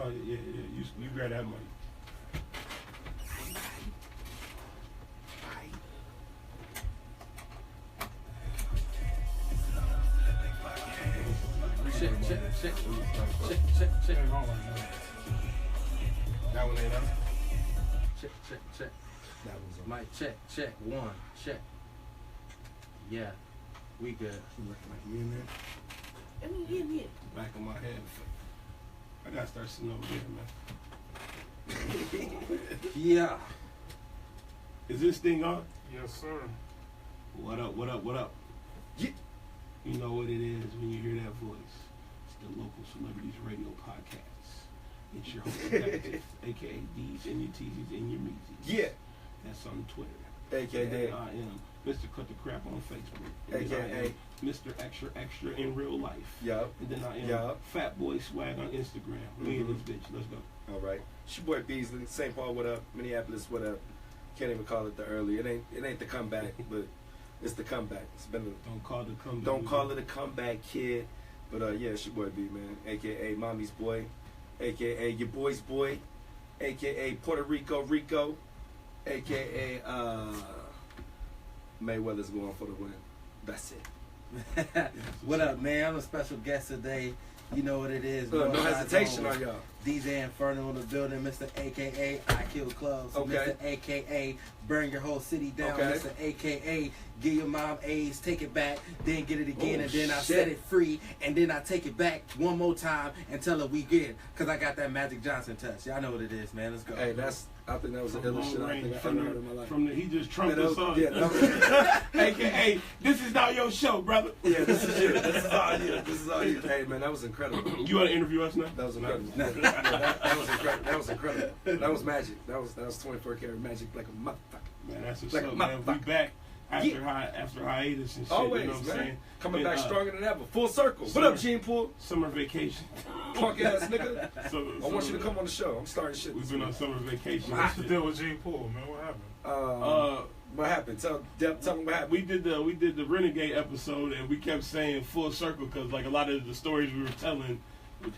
No, yeah, you grab that money. Check. That one ain't up. Check. That one's up. Mic check. 1, check. Yeah, we good. You in there? Yeah. Back of my head. I gotta start sitting over here, man. Yeah. Is this thing on? Yes, sir. What up? Yeah. You know what it is when you hear that voice. It's the Local Celebrities Radio Podcast. It's your host, Dante, a.k.a. D's and your T's and your Meezies. Yeah. That's on Twitter. A.k.a. I am Mr. Cut the Crap on Facebook. A.k.a. Mr. Extra in real life. Yup. And then I am Fat Boy Swag on Instagram. Me and this bitch. Let's go. All right. It's your boy Beasley. St. Paul, what up? Minneapolis, what up? Can't even call it the early. It ain't the comeback, but it's the comeback. It's been Don't call it a comeback. Don't call it a comeback, kid. But yeah, it's your boy B, man. A.k.a. Mommy's boy. A.k.a. your boy's boy. A.k.a. Puerto Rico. A.k.a. Mayweather's going for the win. That's it. What up, man? I'm a special guest today. You know what it is. No hesitation on y'all. DJ Enferno in the building, Mr. A.k.a. I Kill Clubs, Okay. Mr. A.k.a. Burn Your Whole City Down, Okay. Mr. A.k.a. Give your mom AIDS, take it back, then get it again, Oh, and then I shit. set it free, and then I take it back one more time and tell her we good, because I got that Magic Johnson touch. Y'all know what it is, man. Let's go. Hey, I think that was the illest shit I think I ever heard in my life. He just trumped Man, us on. yeah, AKA, this is not your show, brother. Yeah, this is you. This is all you. This is all you. Hey, man, that was incredible. You want to interview us now? That was incredible. that was incredible. That was incredible. That was magic. That was 24 karat magic like a motherfucker. Man, that's what's Like up, a man. We motherfucker. back after hiatus and shit. Always, you know what I'm man. saying? Coming And, back stronger than ever. Full circle. What up, Gene Pool? Summer vacation. Punk ass nigga. So, I want you to come on the show. I'm starting shit. We've been on summer vacation. What's the deal with Gene Pool, man? What happened? What happened? Tell them what happened. We did the Renegade episode, and we kept saying full circle because like a lot of the stories we were telling,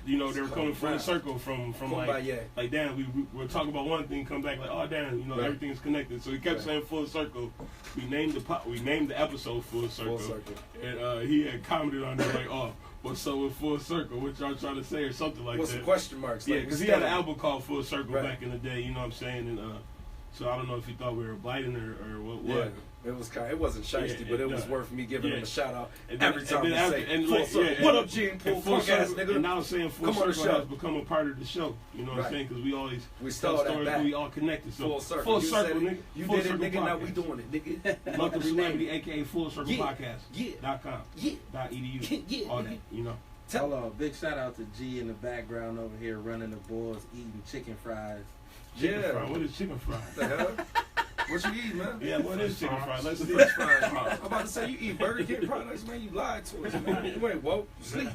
you know, they were coming full circle from like damn, we were talking about one thing, come back like, oh damn, you know, everything's connected. So we kept saying full circle. We named the episode Full Circle. And he had commented on it like, oh, what's up with Full Circle? What y'all trying to say or something like What's that? the question marks? Yeah, Like, because he had an album called Full Circle back in the day. You know what I'm saying? And so I don't know if he thought we were biting or what. Yeah. It wasn't shiesty, but it was worth me giving him a shout out every time we say Full Circle. What up, Gene Pool? Punk ass nigga. And now saying Full Circle has become a part of the show. You know what I'm saying? Because we stole tell that stories, back. We all connected. So Full Circle. Full Circle, nigga. You Full did it, Circle nigga. Now we Podcast. doing it, nigga. Local Celebrity, a.k.a. Full Circle Podcast. Yeah. .com. Yeah. .edu. Yeah. All that, you know. Hold on, big shout out to G in the background over here running the boards, eating chicken fries. Chicken fry. What is chicken fry? The hell? What you eat, man? Yeah, what is chicken fry? Let's see. French fries. I'm about to say you eat Burger King products, man. You lied to us, man. You ain't woke. Sleep.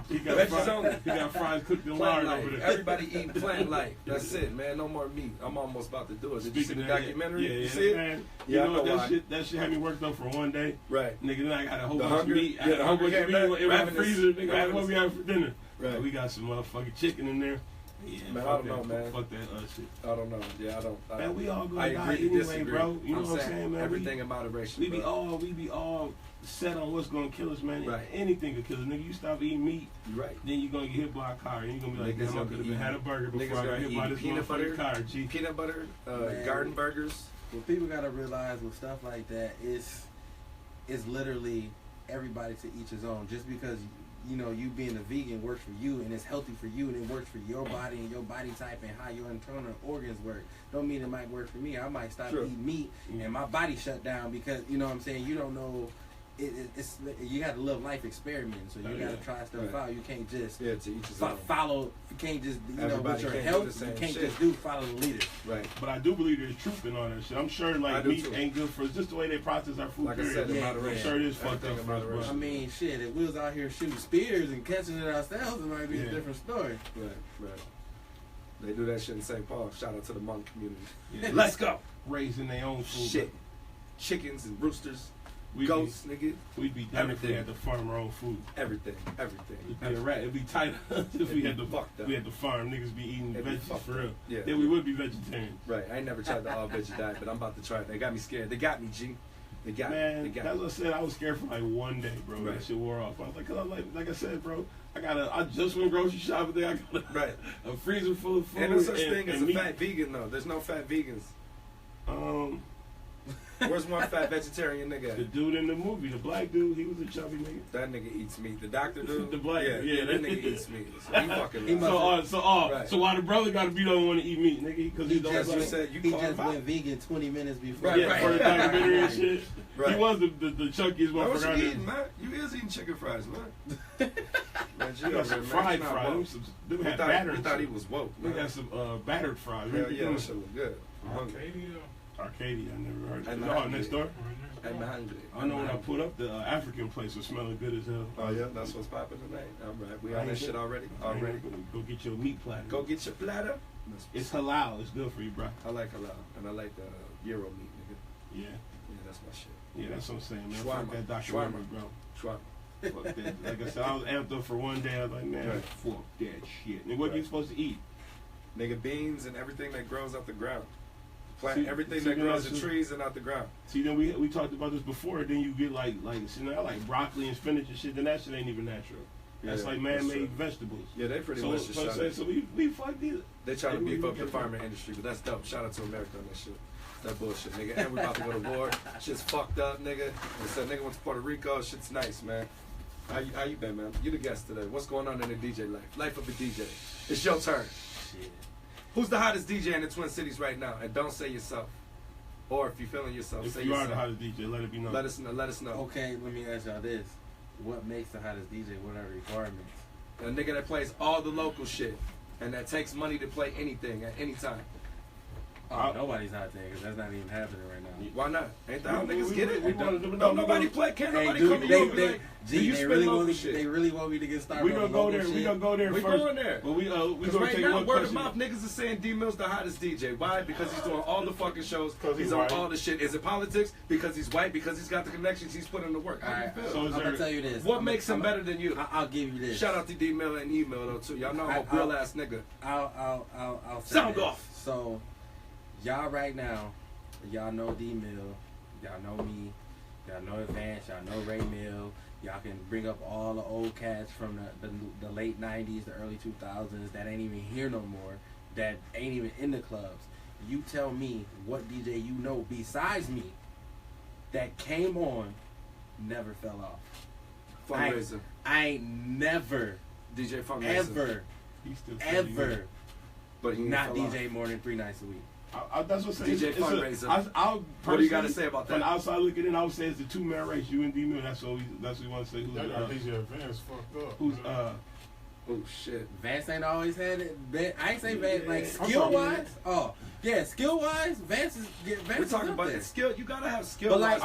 He got fries cooked in lard over there. Everybody eating plant life. That's it, man. No more meat. I'm almost about to do it. Did you see the documentary? Yeah, you see it? Man. Yeah, you know that shit had me worked up for one day. Right. Nigga, then I got a whole The bunch hunger? of meat. Yeah, the hunger came back. In my freezer. Nigga, Ravenous. what we had for dinner. Right. We got some motherfucking chicken in there. Yeah, man, I don't know, man. Fuck that shit. I don't know. Yeah, I don't. Man, we all gonna I die agree to anyway, disagree. bro. You know what I'm saying, man? Everything in moderation. We be all set on what's gonna kill us, man. Right. Anything could kill us. Nigga, you stop eating meat, right? Then you're gonna get hit by a car, and you're gonna be like, damn, I could have had a burger before I got hit by this peanut butter car. G. Peanut butter, garden burgers. What people gotta realize with stuff like that is literally everybody to each his own. Just because you know you being a vegan works for you and it's healthy for you and it works for your body and your body type and how your internal organs work, don't mean it might work for me. I might stop eating meat and my body shut down because you know what I'm saying. You don't know. It's you got to live life experiment, so you got to try stuff out. You can't just to each his follow. You can't just with your health. You can't just follow the leaders. Right. But I do believe there's truth in all that shit. I'm sure like meat ain't good for just the way they process our food. Like I said, in moderation. I'm sure it is fucked up. I mean, shit. If we was out here shooting spears and catching it ourselves, it might be a different story. Right. They do that shit in St. Paul. Shout out to the Hmong community. Yeah. Let's go. Raising their own food. Shit. Chickens and roosters. Goats, nigga. We'd be done if we had to farm our own food. Everything. It'd be a rat. It'd be tight if we had to farm. Niggas be eating veggies for real. Yeah. Then we would be vegetarian. Right. I ain't never tried the all veggie diet, but I'm about to try it. They got me scared. They got me, G. They got me. That's what I said. I was scared for like one day, bro. Right. That shit wore off. I was like, cause I'm like I said, bro. I just went grocery shopping there. I got a freezer full of food. And no such thing as a fat vegan though. There's no fat vegans. Where's one fat vegetarian nigga? The dude in the movie, the black dude, he was a chubby nigga. That nigga eats meat. The doctor dude? The black yeah, that nigga eats meat. So he fucking so why the brother gotta be the only one to eat meat, nigga? Because he just went vegan 20 minutes before. For the documentary and shit. Right. He was the chunkiest one. What you eating, man? You is eating chicken fries, man. Man, you got some fried fries. We thought he was woke. We got some battered fries. Yeah, that shit look good. Arcadia, I never heard of it. Oh, next door? I'm hungry. I know when I put up the African place was smelling good as hell. Oh, yeah? That's what's popping tonight? All right. We on that shit already? Go get your meat platter. Go get your platter? It's halal. It's good for you, bro. I like halal. And I like the gyro meat, nigga. Yeah. Yeah, that's my shit. Yeah, that's what I'm saying, man. Fuck that documentary, bro. Fuck that. Like I said, I was amped up for one day. I was like, man, fuck that shit. And what you supposed to eat? Nigga, beans and everything that grows out the ground. Plant everything that grows in trees and out the ground. See, then we talked about this before. Then you get like broccoli and spinach and shit. Then that shit ain't even natural. That's like man-made vegetables. Yeah, they pretty much just shot it. So we fuck these. They try to beef up the farming industry, but that's dope. Shout out to America on that shit. That bullshit, nigga. And we about to go to war. Shit's fucked up, nigga. And so nigga went to Puerto Rico. Shit's nice, man. How you been, man? You the guest today. What's going on in the DJ life? Life of a DJ. It's your turn. Shit. Who's the hottest DJ in the Twin Cities right now? And don't say yourself. Or if you're feeling yourself, say yourself. If you are the hottest DJ, let it be known. Let us know. Okay, let me ask y'all this. What makes the hottest DJ? What are the requirements? A nigga that plays all the local shit. And that takes money to play anything at any time. Oh, nobody's hot there because that's not even happening right now. Why not? Ain't that how niggas get it? Nobody play. Can't nobody come to you. They really want me to get started. We gonna go there. We gonna go there first. We going there. But we gonna right take now, one word of mouth, niggas is saying D Mill's the hottest DJ. Why? Because he's doing all the fucking shows. He's on all the shit. Is it politics? Because he's white? Because he's got the connections? He's putting the work. How do you feel? So I'm gonna tell you this. What makes him better than you? I'll give you this. Shout out to D Mill and E Mill though too. Y'all know I'm a real ass nigga. I'll sound off. So. Y'all right now, y'all know D-Mill, y'all know me, y'all know Advance, y'all know Ray Mill, y'all can bring up all the old cats from the late 90s, the early 2000s that ain't even here no more, that ain't even in the clubs. You tell me what DJ you know besides me that came on, never fell off. Fundraiser. I ain't never, DJ Fundraiser. ever, but he not DJ off. More than 3 nights a week. That's what I'm saying. DJ Fundraiser. What do you got to say about that? From the outside looking in, I would say it's the 2-man race. You and D-Mill. That's what we want to say. Who's DJ Advance fucked up. Who's Oh shit. Vance ain't always had it. I ain't say Vance like skill wise. Oh yeah, skill wise, Vance is. We're talking about that skill. You gotta have skill. But like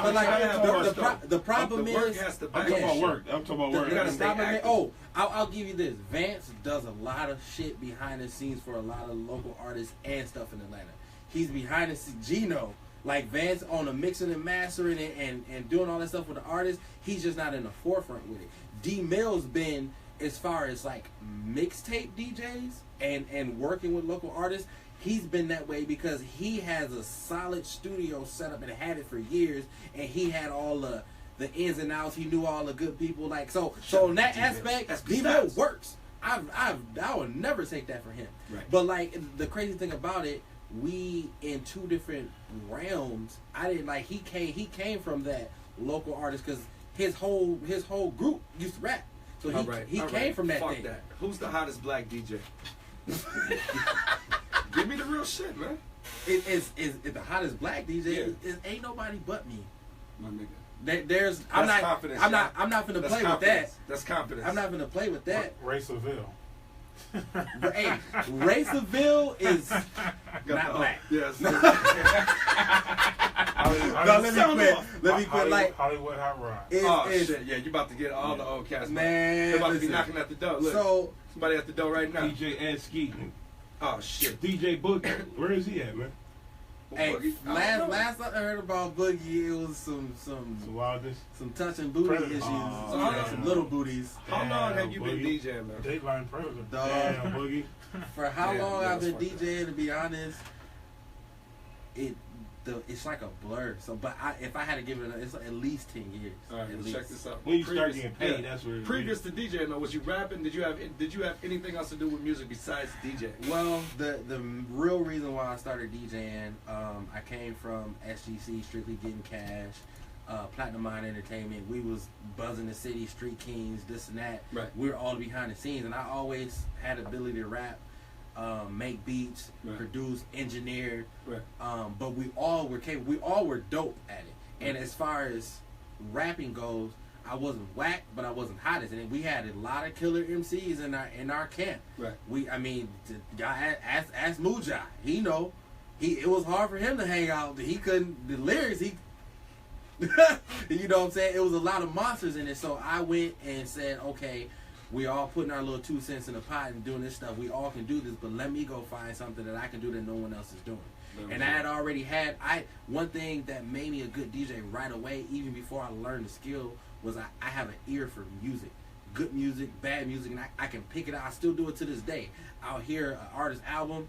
the problem is. I'm talking about work. I'm talking about work. You gotta stay active. Oh, I'll give you this. Vance does a lot of shit behind the scenes for a lot of local artists and stuff in Atlanta. He's behind the scenes. Gino, like Vance on the mixing and mastering and doing all that stuff with the artists. He's just not in the forefront with it. D Mill's been. As far as like mixtape DJs and working with local artists, he's been that way because he has a solid studio set up and had it for years, and he had all the ins and outs. He knew all the good people. Like so in that aspect, D-Mill works. I would never take that for him. Right. But like the crazy thing about it, we in 2 different realms. I didn't like he came from that local artist because his whole group used to rap. So he came from that thing. That. Who's the hottest black DJ? Give me the real shit, man. It's the hottest black DJ. It ain't nobody but me. My nigga. I'm not finna play with that. That's confidence. I'm not finna play with that. Ray Seville. Hey, Ray Seville is not black. Yes. Let me quit. Like Hollywood Hot Rod. Shit. Yeah, you about to get all the old cast. Man, they're about to be knocking at the door. Look, so somebody at the door right now. DJ Ed Ski. Oh shit. DJ Boogie. Where is he at, man? Hey, last I heard about Boogie, it was some wildness, some touching booty issues, some little booties. How long have you been DJing, man? Dateline Predator. Damn, Boogie. For how long I've been DJing, to be honest, it's like a blur. So, but if I had to give it, it's at least 10 years. All right, check this out. When you start getting paid, that's where. Previous to DJing, though, was you rapping? Did you have anything else to do with music besides DJ? Well, the real reason why I started DJing, I came from SGC, strictly getting cash. Platinum Mind Entertainment. We was buzzing the city, Street Kings, this and that. Right. We're all behind the scenes, and I always had the ability to rap. Make beats, produce, engineer, but we all were capable. We all were dope at it. And as far as rapping goes, I wasn't whack, but I wasn't hottest. And we had a lot of killer MCs in our camp. Right. Ask Mujah. He know. It was hard for him to hang out. He couldn't. The lyrics. You know what I'm saying? It was a lot of monsters in it. So I went and said, okay. We all putting our little 2 cents in the pot and doing this stuff. We all can do this, but let me go find something that I can do that no one else is doing. And I had already had one thing that made me a good DJ right away, even before I learned the skill, was I have an ear for music. Good music, bad music, and I can pick it out. I still do it to this day. I'll hear an artist's album,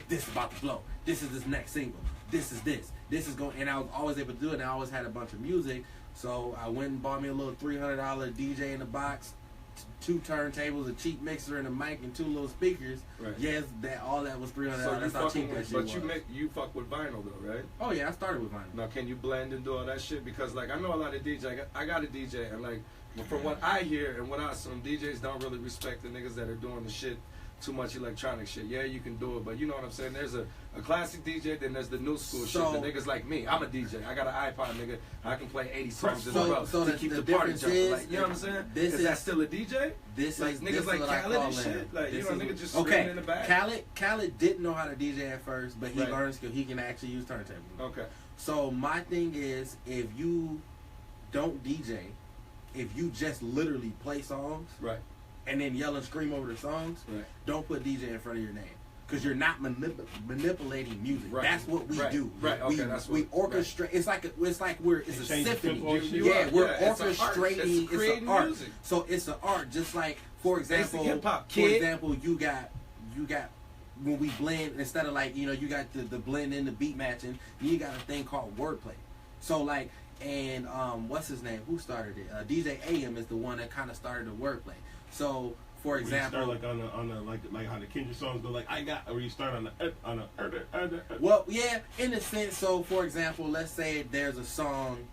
this is about to blow. This is this next single. This is this. This is going, and I was always able to do it, and I always had a bunch of music. So I went and bought me a little $300 DJ in the box, 2 turntables, a cheap mixer, and a mic, and 2 little speakers. Right. Yes, all that was $300. So that's how cheap that shit was. But you fuck with vinyl though, right? Oh yeah, I started with vinyl. Now can you blend and do all that shit? Because like I know a lot of DJs. I got a DJ, and like from what I hear and what I assume, DJs don't really respect the niggas that are doing the shit. Too much electronic shit. Yeah, you can do it, but you know what I'm saying? There's a classic DJ, then there's the new school shit. The niggas like me. I'm a DJ. I got an iPod, nigga. I can play 80 songs in a row to keep the party jumping. Like, you know what I'm saying? Is that still a DJ? This like is niggas like Khaled and shit? Like, you know, niggas just screaming in the back. Khaled didn't know how to DJ at first, but he learned skill. He can actually use turntables. Okay. So my thing is, if you don't DJ, if you just literally play songs, right, and then yell and scream over the songs, don't put DJ in front of your name. Because you're not manipulating music. Right. That's what we do. Right. Okay. We orchestrate. Right. It's like it's a symphony. We're orchestrating. It's an art. Music. So it's an art. Just like, for example, you got when we blend, instead of like, you got the blend in, the beat matching, you got a thing called wordplay. So like, and what's his name? Who started it? DJ AM is the one that kind of started the wordplay. So, for example, you start like how the Kendrick songs go, like or you start on the Well, yeah, in a sense. So, for example, let's say there's a song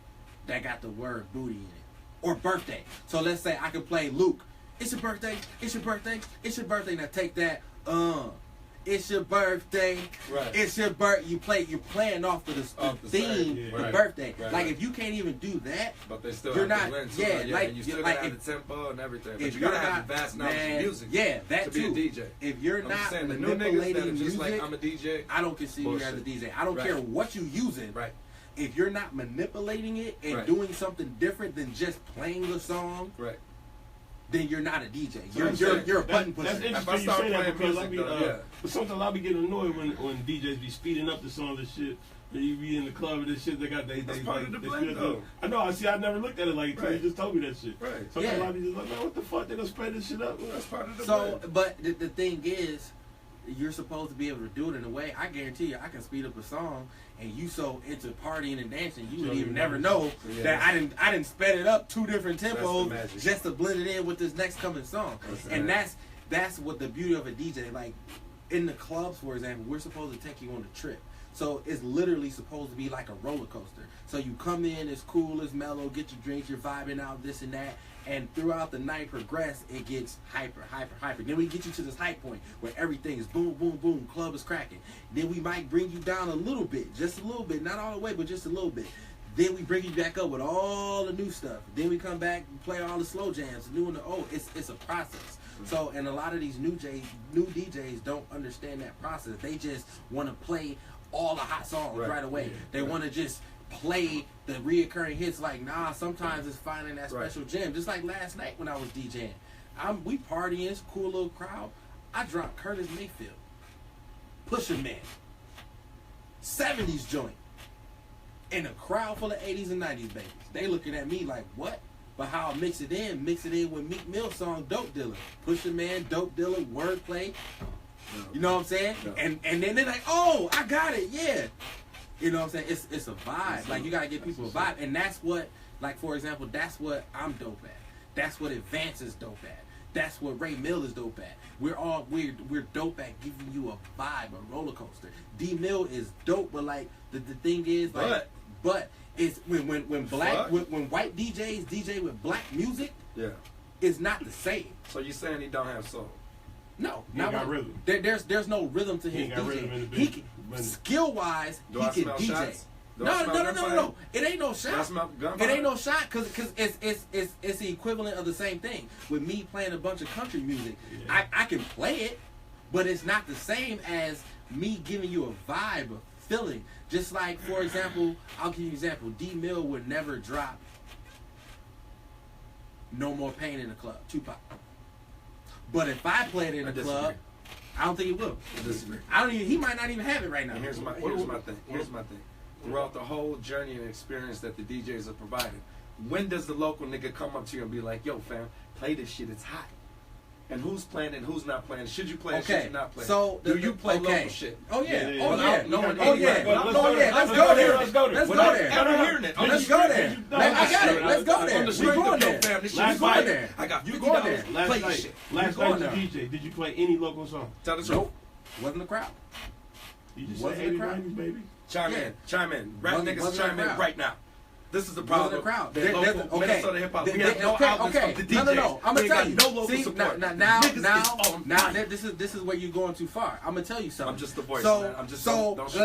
that got the word booty in it, or birthday. So let's say I can play Luke. It's your birthday. It's your birthday. It's your birthday. Now take that. It's your birthday. Right. It's your birth. You're playing off of the theme, the birthday. Right. Like if you can't even do that, but they still you're have not. To Like you still like gotta have the tempo and everything. But if you gotta you're have the vast knowledge of music. Yeah, that to too. Be a DJ. If you're I'm not saying, manipulating the new music, like I'm a DJ. I don't consider you as a DJ. I don't care what you're using. Right. If you're not manipulating it and doing something different than just playing the song, right, then you're not a DJ. You're a button pusher. That's interesting you say that because but sometimes I'll be getting annoyed when DJs be speeding up the songs and shit. And you be in the club and this shit they got That's part of the blend, though. I know. I never looked at it like you just told me that shit. Right. Sometimes I'll be just like, man, what the fuck? They gonna spread this shit up. That's part of the blend. But the thing is, you're supposed to be able to do it in a way. I guarantee you, I can speed up a song, and you so into partying and dancing, you would even never know that I didn't sped it up 2 different tempos just to blend it in with this next coming song. And that's what the beauty of a DJ. Like in the clubs, for example, we're supposed to take you on a trip. So it's literally supposed to be like a roller coaster. So you come in, it's cool, it's mellow, get your drinks, you're vibing out, this and that. And throughout the night progress, it gets hyper. Then we get you to this high point where everything is boom, boom, boom, club is cracking. Then we might bring you down a little bit, just a little bit, not all the way, but just a little bit. Then we bring you back up with all the new stuff. Then we come back and play all the slow jams, the new and the old. It's a process. So, and a lot of these new DJs don't understand that process. They just want to play all the hot songs right away. They want to just play the reoccurring hits. Like, nah, sometimes it's finding that special gem. Just like last night when I was DJing. We partying, it's a cool little crowd. I dropped Curtis Mayfield, Pusha Man, 70s joint. And a crowd full of 80s and 90s babies. They looking at me like, what? But how I mix it in with Meek Mill's song Dope Dealer. Pusha Man, Dope Dealer, wordplay. You know what I'm saying? And then they're like, oh, I got it, yeah. You know what I'm saying? It's a vibe. Like, you gotta give people a vibe. And that's what, like, for example, that's what I'm dope at. That's what Advance is dope at. That's what Ray Mill is dope at. We're dope at giving you a vibe, a roller coaster. D Mill is dope, but like the thing is, like, but it's when white DJs DJ with black music, it's not the same. So you saying he don't have soul? No, he ain't got rhythm. There's no rhythm to his DJ. Skill wise, he can DJ. Shots? No. It ain't no shot. It ain't no shot because it's the equivalent of the same thing. With me playing a bunch of country music, I can play it, but it's not the same as me giving you a vibe, a feeling. Just like, for example, I'll give you an example. D Mill would never drop No More Pain in the club, Tupac. But if I played it in the club, I don't think he will. I disagree. He might not even have it right now. Here's my thing. Throughout the whole journey and experience that the DJs are providing, when does the local nigga come up to you and be like, yo, fam, play this shit, it's hot? And who's playing and who's not playing? Should you play it? Should you not play it? So do you play local shit? Oh yeah. Let's go there. Let's go there. Ever hearing it? Let's go there. I got it. Let's go there. We're going there. Last night, I got $50. Last night you DJ, did you play any local song? Tell the truth. Nope. Wasn't the crowd. You just said 80, 90s, baby. Chime in. Rap niggas chime in right now. This is the problem. The crowd. Minnesota hip hop. We have no outlets from the DJs. No. I'm gonna tell you. No local support. Now, this is where you're going too far. I'm gonna tell you something. I'm just the voice, man.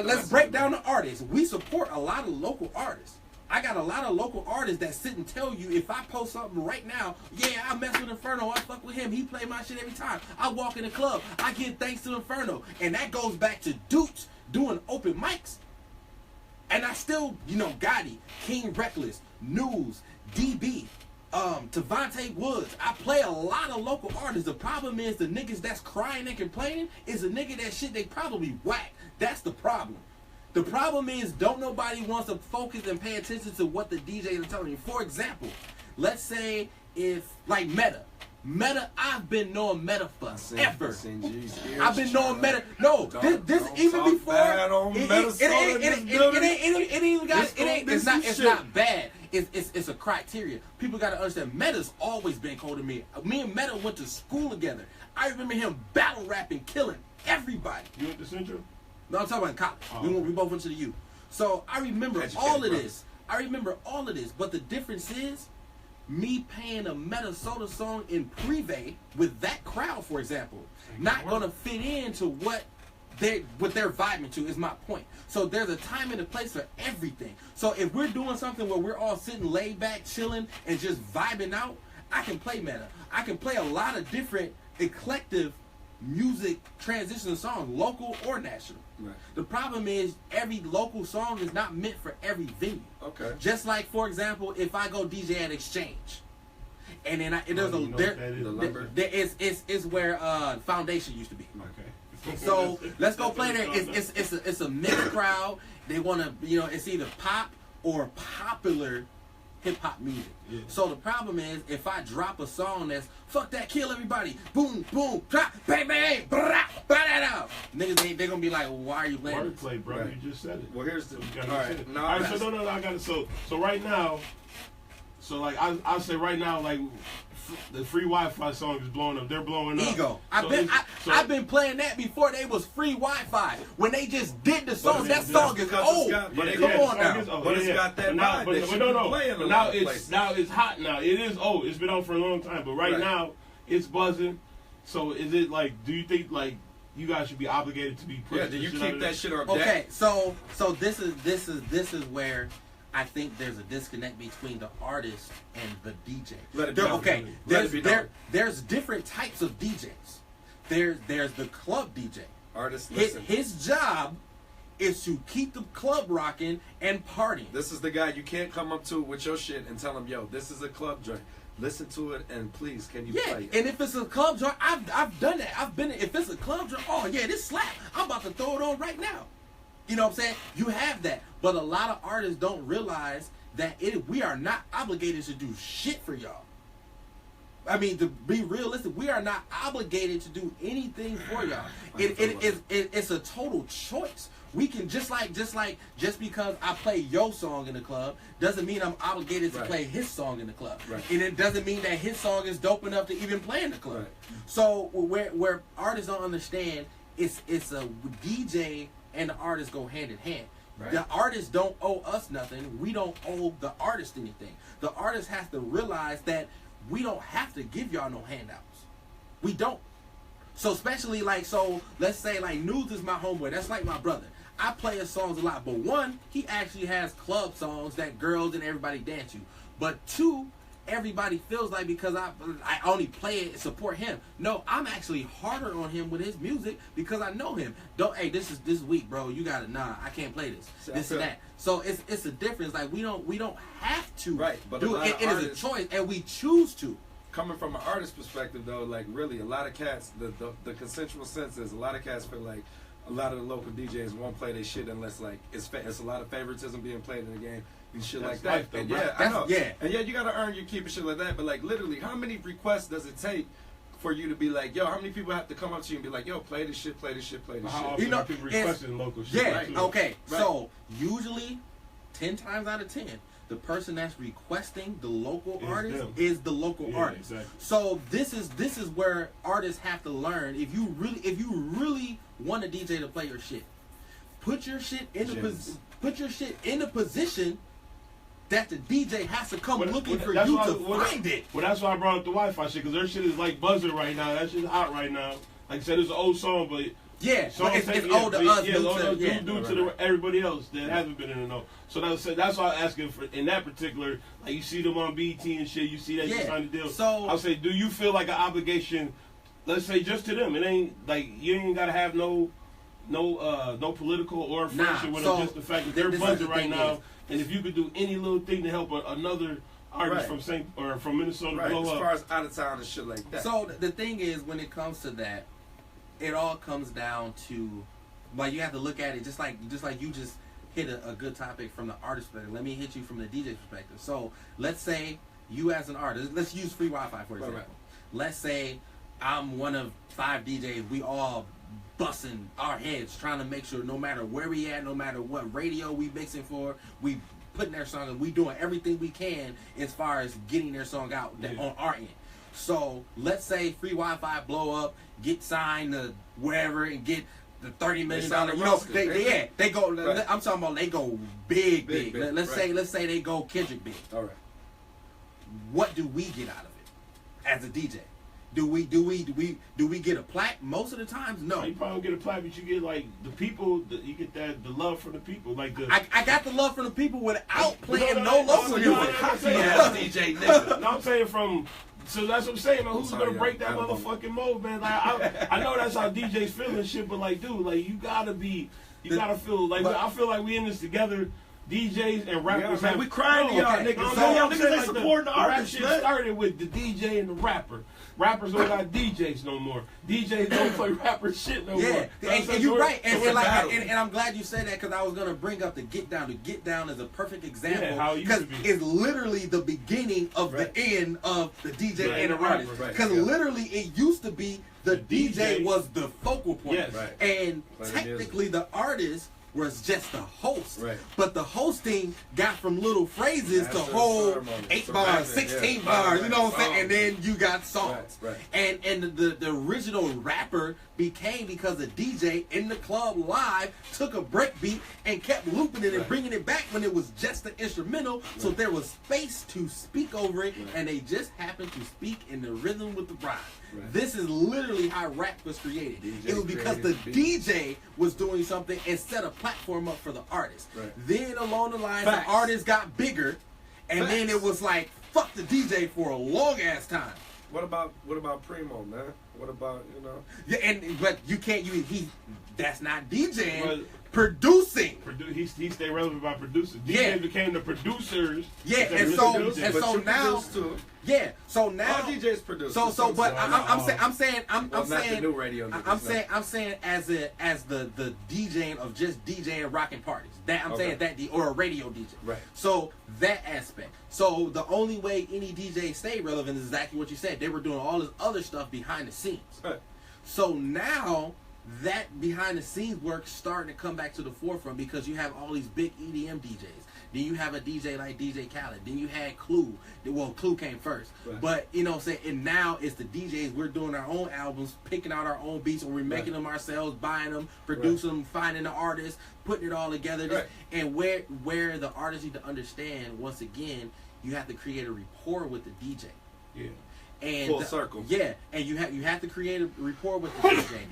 Let's break down the artists. We support a lot of local artists. I got a lot of local artists that sit and tell you, if I post something right now, yeah, I mess with Inferno, I fuck with him, he play my shit every time. I walk in the club, I give thanks to Inferno. And that goes back to Dooch doing open mics. And I still, Gotti, King Reckless, News, DB, Tavante Woods. I play a lot of local artists. The problem is the niggas that's crying and complaining is a nigga that shit they probably whack. That's the problem. The problem is don't nobody wants to focus and pay attention to what the DJs are telling you. For example, let's say if, like Meta, I've been knowing Meta for ever. I've been knowing Meta. No, this even before it's not bad. It's a criteria. People gotta understand. Meta's always been cold to me. Me and Meta went to school together. I remember him battle rapping, killing everybody. You went to Central? No, I'm talking about college. We both went to the U. So I remember all of this. But the difference is, me paying a Minnesota song in Privé with that crowd, for example, not gonna fit into what they're vibing to, is my point. So there's a time and a place for everything. So if we're doing something where we're all sitting laid back, chilling, and just vibing out, I can play Meta. I can play a lot of different eclectic music transition songs, local or national. Right. The problem is every local song is not meant for every venue. Okay. Just like, for example, if I go DJ at Exchange, and then it's where Foundation used to be. Okay. So let's go play there. It's a mixed crowd. They want to, it's either pop or popular hip hop music. Yeah. So the problem is, if I drop a song that's fuck that, kill everybody, boom, boom, drop, bang, bang, brah, bah, niggas, they're gonna be like, well, why are you playing? Wordplay, bro. Right. You just said it. Well, here's the. All right. I got it. So right now, like I'll say right now, like the free Wi-Fi song is blowing up. They're blowing up. Ego. I've been playing that before they was free Wi-Fi. When they just did the song, that song is old. Come on now. But it's got that vibe. But now it's hot now. It is old. It's been on for a long time. But right now, it's buzzing. So is it like? Do you think like you guys should be obligated to be? Yeah. Do you keep that shit on deck? Okay. So this is where I think there's a disconnect between the artist and the DJ. There's different types of DJs. There's the club DJ. Artist, listen. His job is to keep the club rocking and partying. This is the guy you can't come up to with your shit and tell him, yo, this is a club joint. Listen to it and please, can you play it? And if it's a club joint, I've done that. If it's a club joint, oh yeah, this slap. I'm about to throw it on right now. You know what I'm saying? You have that. But a lot of artists don't realize that we are not obligated to do shit for y'all. I mean, to be realistic, we are not obligated to do anything for y'all. It's a total choice. We can just because I play your song in the club doesn't mean I'm obligated to play his song in the club, and it doesn't mean that his song is dope enough to even play in the club. So where artists don't understand, it's a DJ and the artist go hand in hand. The artists don't owe us nothing. We don't owe the artist anything. The artist has to realize that we don't have to give y'all no handouts. We don't. So especially let's say News is my homeboy. That's like my brother. I play his songs a lot. But one, he actually has club songs that girls and everybody dance to. But two, everybody feels like because I only play it and support him. No, I'm actually harder on him with his music because I know him. This is weak, bro. You gotta I can't play this. This and that. So it's a difference. Like we don't have to do it. It is a choice and we choose to. Coming from an artist perspective though, like really a lot of cats the consensual sense is a lot of cats feel like a lot of the local DJs won't play their shit unless it's a lot of favoritism being played in the game and shit like that. And I know. And you gotta earn your keep and shit like that. But like literally, how many requests does it take for you to be like, yo, how many people have to come up to you and be like, yo, play this shit, play this shit, play this shit? You know, people requesting local shit. Yeah, okay. So usually 10 times out of 10, the person that's requesting the local artist is the local artist. Exactly. So this is where artists have to learn. If you really want a DJ to play your shit, put your shit in the position that the DJ has to come looking for you to find it. Well, that's why I brought up the Wi-Fi shit, because their shit is like buzzing right now. That shit's hot right now. Like I said, it's an old song, but it's old to us, new to everybody else that hasn't been in the know. So that's why I'm asking for in that particular. Like you see them on BET and shit, you see that you signed a deal. So I'll say, do you feel like an obligation? Let's say just to them. It ain't like you ain't gotta have no political or friendship with them. Just the fact that they're buzzing right now. And if you could do any little thing to help another artist from Minnesota blow up. As far as out of town and shit like that. So the thing is, when it comes to that, it all comes down to, like, you have to look at it just like you just hit a good topic from the artist perspective. Let me hit you from the DJ perspective. So let's say you as an artist, let's use Freewifi for example. Let's say I'm one of 5 DJs. We all busting our heads trying to make sure no matter where we at, no matter what radio we mixing for, we putting their song and we doing everything we can as far as getting their song out on our end. So let's say Freewifi blow up, get signed to wherever and get the $30 million. They go. Right. I'm talking about they go big. Let's say they go Kendrick big. All right. What do we get out of it as a DJ? Do we get a plaque? Most of the times, no. You probably don't get a plaque, but you get like the people. You get the love from the people. Like I got the love from the people without playing no local music. DJ nigga. No, I'm saying from. So that's what I'm saying, man. Who's gonna break that motherfucking mold, man? Like I know that's how DJs feel and shit, but like, dude, like you gotta feel like I feel like we in this together. DJs and rappers, we crying to y'all niggas. Y'all niggas ain't supporting the artists. Shit started with the DJ and the rapper. Rappers don't got DJs no more. DJs don't play rapper shit no more. And you're right. And I'm glad you said that because I was gonna bring up the Get Down. The Get Down is a perfect example because it's literally the beginning of the end of the DJ and the artist. Because literally it used to be the DJ was the focal point, and technically the artist was just the host. But the hosting got from little phrases to whole 8 bars, 16 bars, you know what I'm saying? And then you got songs. And the original rapper became because the DJ in the club live took a break beat and kept looping it and bringing it back when it was just the instrumental. So there was space to speak over it, and they just happened to speak in the rhythm with the rhyme. This is literally how rap was created. It was because the DJ was doing something and set a platform up for the artist. Then along the line, the artist got bigger, and then it was like, fuck the DJ for a long ass time. What about Primo, man? What about, Yeah, but you can't. That's not DJing. producing. He stayed relevant by producing. Yeah. DJs became the producers. Yeah, and so now. Yeah, so now all DJs produce. But I'm saying the new radio. I'm saying as the DJing of just DJing rocking parties. That I'm saying that or a radio DJ. Right. So that aspect. So the only way any DJ stayed relevant is exactly what you said. They were doing all this other stuff behind the scenes. Right. So now that behind the scenes work starting to come back to the forefront because you have all these big EDM DJs. Then you have a DJ like DJ Khaled. Then you had Clue. Well, Clue came first. Right. But, you know what I'm saying? And now it's the DJs. We're doing our own albums, picking out our own beats, or we're making them ourselves, buying them, producing them, finding the artists, putting it all together. Right. And where the artists need to understand, once again, you have to create a rapport with the DJ. Yeah. And full circle. Yeah, and you have to create a rapport with the DJ.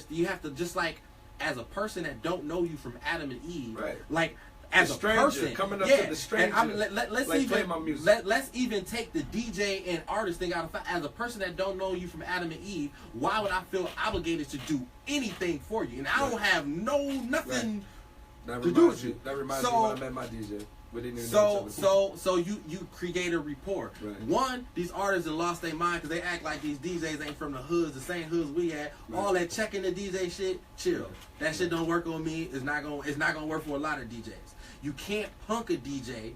You have to just like as a person that don't know you from Adam and Eve, right? Like as a person coming up to the stranger. Let's even take the DJ and artist thing out of as a person that don't know you from Adam and Eve. Why would I feel obligated to do anything for you? And I don't have nothing to do with you. That reminds me when I met my DJ. So you create a rapport. Right. One, these artists have lost their mind because they act like these DJs ain't from the hoods, the same hoods we had. Right. All that checking the DJ shit, chill. Right. That shit don't work on me. It's not gonna work for a lot of DJs. You can't punk a DJ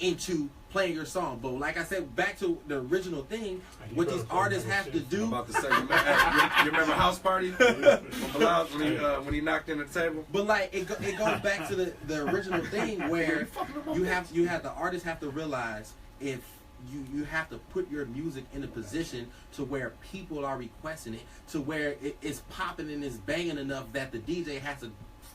into playing your song. But like I said, back to the original thing, what these artists have to do. I'm about to say, you remember House Party when he knocked in the table? But like it goes back to the original thing where you have the artists have to realize if you have to put your music in a position to where people are requesting it, to where it's popping and it's banging enough that the DJ has to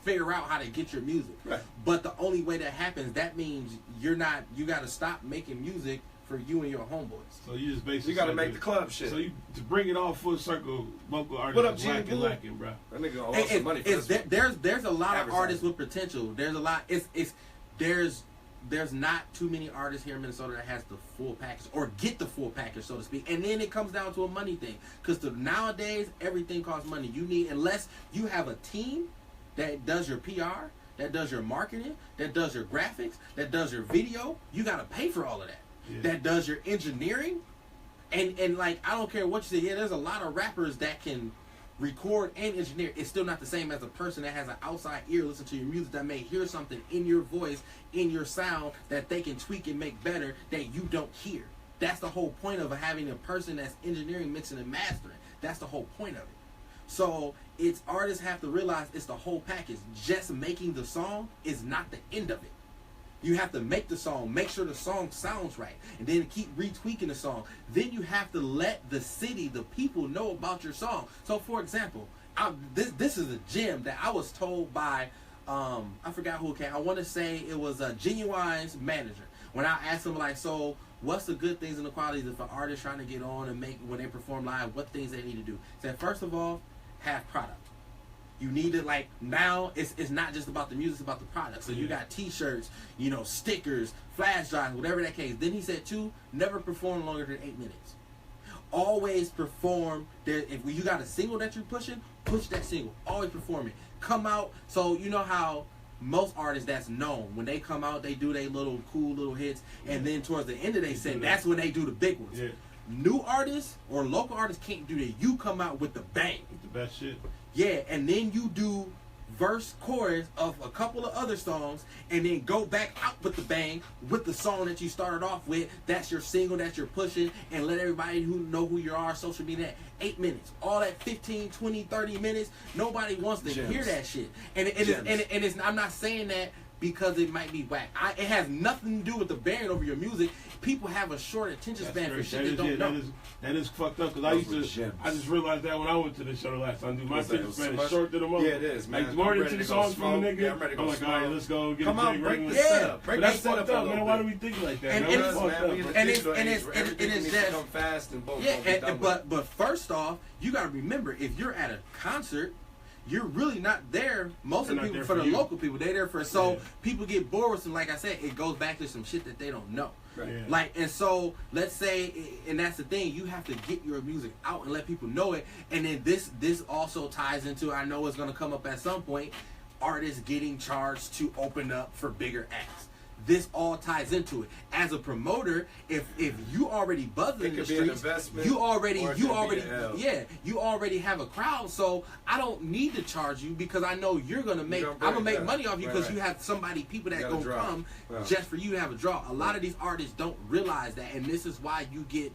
figure out how to get your music. Right. But the only way that happens, that means you got to stop making music for you and your homeboys. So you just basically got to make the club shit. So to bring it all full circle, local artists are lacking, bro. That nigga gonna some money for this. There's a lot of artists with potential. There's a lot. There's not too many artists here in Minnesota that has the full package or get the full package, so to speak. And then it comes down to a money thing, because nowadays everything costs money. You need, unless you have a team that does your PR, that does your marketing, that does your graphics, that does your video, you got to pay for all of that. Yeah. That does your engineering. And like, I don't care what you say. Yeah, there's a lot of rappers that can record and engineer. It's still not the same as a person that has an outside ear, listen to your music, that may hear something in your voice, in your sound, that they can tweak and make better that you don't hear. That's the whole point of having a person that's engineering, mixing, and mastering. That's the whole point of it. So it's artists have to realize it's the whole package. Just making the song is not the end of it. You have to make the song, make sure the song sounds right, and then keep retweaking the song. Then you have to let the city, the people know about your song. So for example, this is a gem that I was told by, I forgot who it came. I want to say it was Genuine's manager. When I asked him like, so what's the good things and the qualities if an artist trying to get on and make, when they perform live, what things they need to do? He said, first of all, have product. You need to, like, now it's not just about the music, it's about the product. So you got t-shirts, stickers, flash drives, whatever that case. Then he said, two, never perform longer than 8 minutes. Always perform. If you got a single that you're pushing, push that single. Always perform it. Come out. So you know how most artists that's known, when they come out, they do their little cool little hits, and then towards the end of their set, that's when they do the big ones. Yeah. New artists or local artists can't do that. You come out with the bang. With the best shit. Yeah, and then you do verse, chorus of a couple of other songs, and then go back out with the bang with the song that you started off with. That's your single that you're pushing, and let everybody who know who you are, social media, 8 minutes. All that 15, 20, 30 minutes, nobody wants to hear that shit. And it's I'm not saying that because it might be whack. It has nothing to do with the bearing over your music. People have a short attention span for shit they don't know. That is fucked up, because I just realized that when I went to the show last time. My attention span is short to the moment. Yeah, it is, man. Like, more than 2 songs from the nigga. Yeah, I'm ready to go. I'm like, all right, let's go get Come a on, break the setup. But that's fucked up, man. Why do we think like that? And it's just come fast and both. Yeah, but first off, you got to remember, if you're at a concert, you're really not there. Most of the people, for the local people, they're there for. So people get bored with some. Like I said, it goes back to some shit that they don't know. Right. Yeah. Like, and so let's say, and that's the thing. You have to get your music out and let people know it. And then this also ties into. I know it's gonna come up at some point. artists getting charged to open up for bigger acts. This all ties into it. As a promoter, if you already buzzing in the streets, you already have a crowd. So I don't need to charge you because I know I'm gonna make money off you because you have people that gonna come just for you to have a draw. A lot of these artists don't realize that, and this is why you get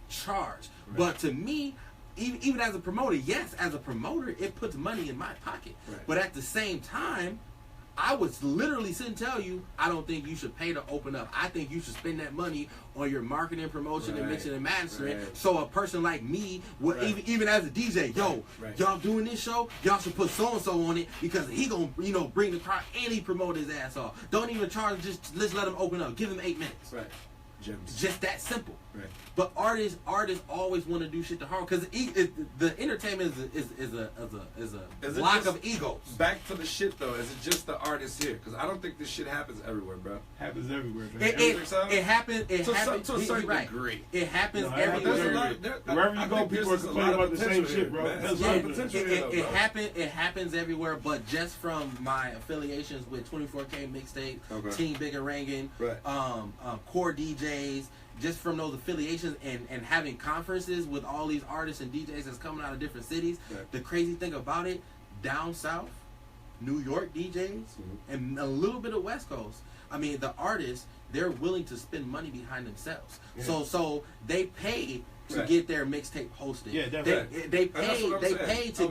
charged. Right. But to me, even as a promoter, yes, as a promoter, it puts money in my pocket. Right. But at the same time, I would literally sit and tell you, I don't think you should pay to open up. I think you should spend that money on your marketing, promotion, and mixing and mastering. Right. So a person like me, even as a DJ, y'all doing this show, y'all should put so-and-so on it because he gonna, bring the crowd and he promote his ass off. Don't even charge, just let's let him open up. Give him 8 minutes. Right. Gems. Just that simple. Right. But artists always want to do shit the hard because the entertainment is a block of egos. Back to the shit though, is it just the artists here? Because I don't think this shit happens everywhere, bro. Happens everywhere. It happens. It happens to a certain degree. It happens everywhere. Wherever you go, people are complaining about the same shit, bro. It happens everywhere. But just from my affiliations with 24K Mixtape, Team Big and Rangan, Core DJs. Just from those affiliations and having conferences with all these artists and DJs that's coming out of different cities, the crazy thing about it, down south, New York DJs, and a little bit of West Coast, I mean, the artists, they're willing to spend money behind themselves. Yeah. So they pay to get their mixtape hosted. Yeah, definitely. They pay to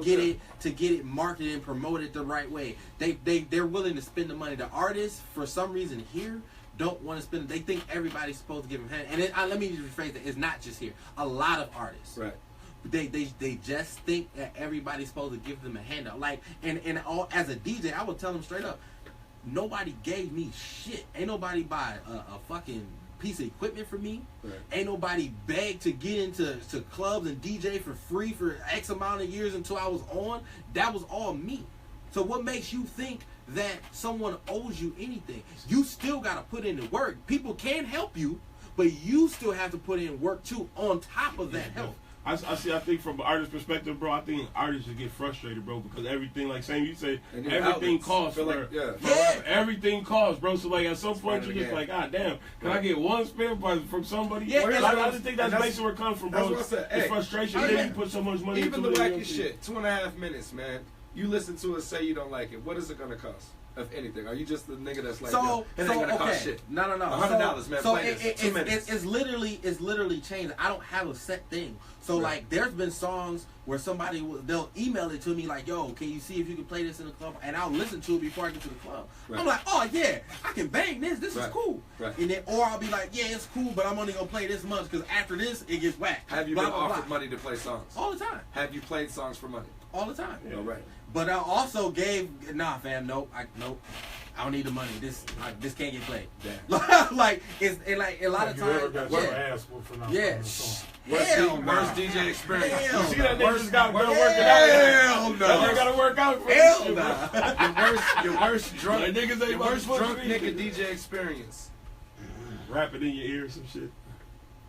get it marketed and promoted the right way. They're willing to spend the money. The artists, for some reason here, don't want to spend it. They think everybody's supposed to give them hand. And let me just rephrase it. It's not just here. A lot of artists. Right. They just think that everybody's supposed to give them a handout. Like, and as a DJ, I would tell them straight up, nobody gave me shit. Ain't nobody buy a fucking piece of equipment for me. Right. Ain't nobody begged to get into clubs and DJ for free for X amount of years until I was on. That was all me. So what makes you think that someone owes you anything? You still got to put in the work. People can help you, but you still have to put in work too on top of that help. I think from an artist perspective, bro, I think artists just get frustrated, bro, because everything, like same you say, everything costs. Everything costs, bro. So like at some point you're just like, God damn, can I get one spin from somebody? Yeah, I just think that's basically where it comes from, bro. It's frustration. Then you put so much money into it. Even the wacky shit, 2.5 minutes, man. You listen to it, say you don't like it. What is it gonna cost? If anything, are you just the nigga that's like, it ain't gonna cost shit? No. $100, man. So play this. 2 minutes. It's literally changed. I don't have a set thing. So like, there's been songs where they'll email it to me like, yo, can you see if you can play this in the club? And I'll listen to it before I get to the club. Right. I'm like, oh yeah, I can bang this. This is cool. Right. And then, or I'll be like, yeah, it's cool, but I'm only gonna play this much because after this it gets whack. Have you been offered money to play songs? All the time. Have you played songs for money? All the time. Yeah, right. But I also gave nope. I don't need the money. This can't get played. Like it's like a lot of times. Worst DJ experience. You see that nigga just got working out. Hell no. That gotta work out for hell no. Your worst drunk nigga DJ experience. Rap it in your ear, some shit.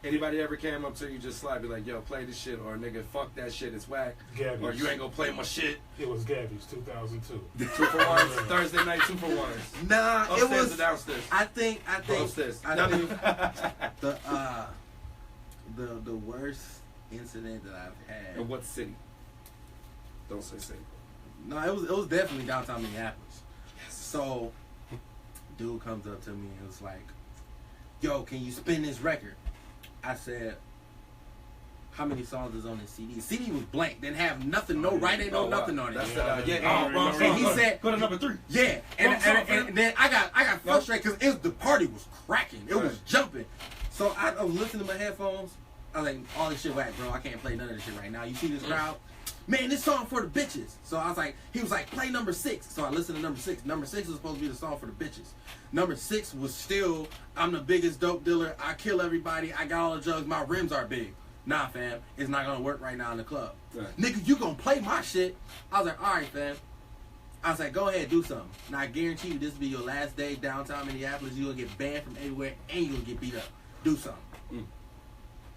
Anybody ever came up to you just be like, yo, play this shit, or nigga, fuck that shit, it's whack, Gabby's. Or you ain't gonna play my shit? It was Gabby's 2002. 2 for 1s, Thursday night 2 for 1s. Nah, upstairs it was or downstairs. I think upstairs. The worst incident that I've had. In what city? Don't say city. No, it was definitely downtown Minneapolis. Yes. So, dude comes up to me and was like, yo, can you spin this record? I said, how many songs is on this CD? The CD was blank, didn't have nothing, no writing, nothing on it. And he said, go to number 3. Yeah, and then I got frustrated because the party was cracking, it was jumping. So I was listening to my headphones. I was like, all this shit whack, bro. I can't play none of this shit right now. You see this crowd? Man, this song for the bitches. So I was like, he was like, play number 6. So I listened to number 6. Number 6 was supposed to be the song for the bitches. Number 6 was still, I'm the biggest dope dealer. I kill everybody. I got all the drugs. My rims are big. Nah, fam. It's not going to work right now in the club. Right. Nigga, you going to play my shit. I was like, all right, fam. I was like, go ahead, do something. Now, I guarantee you this will be your last day downtown Minneapolis. You're going to get banned from everywhere and you're going to get beat up. Do something.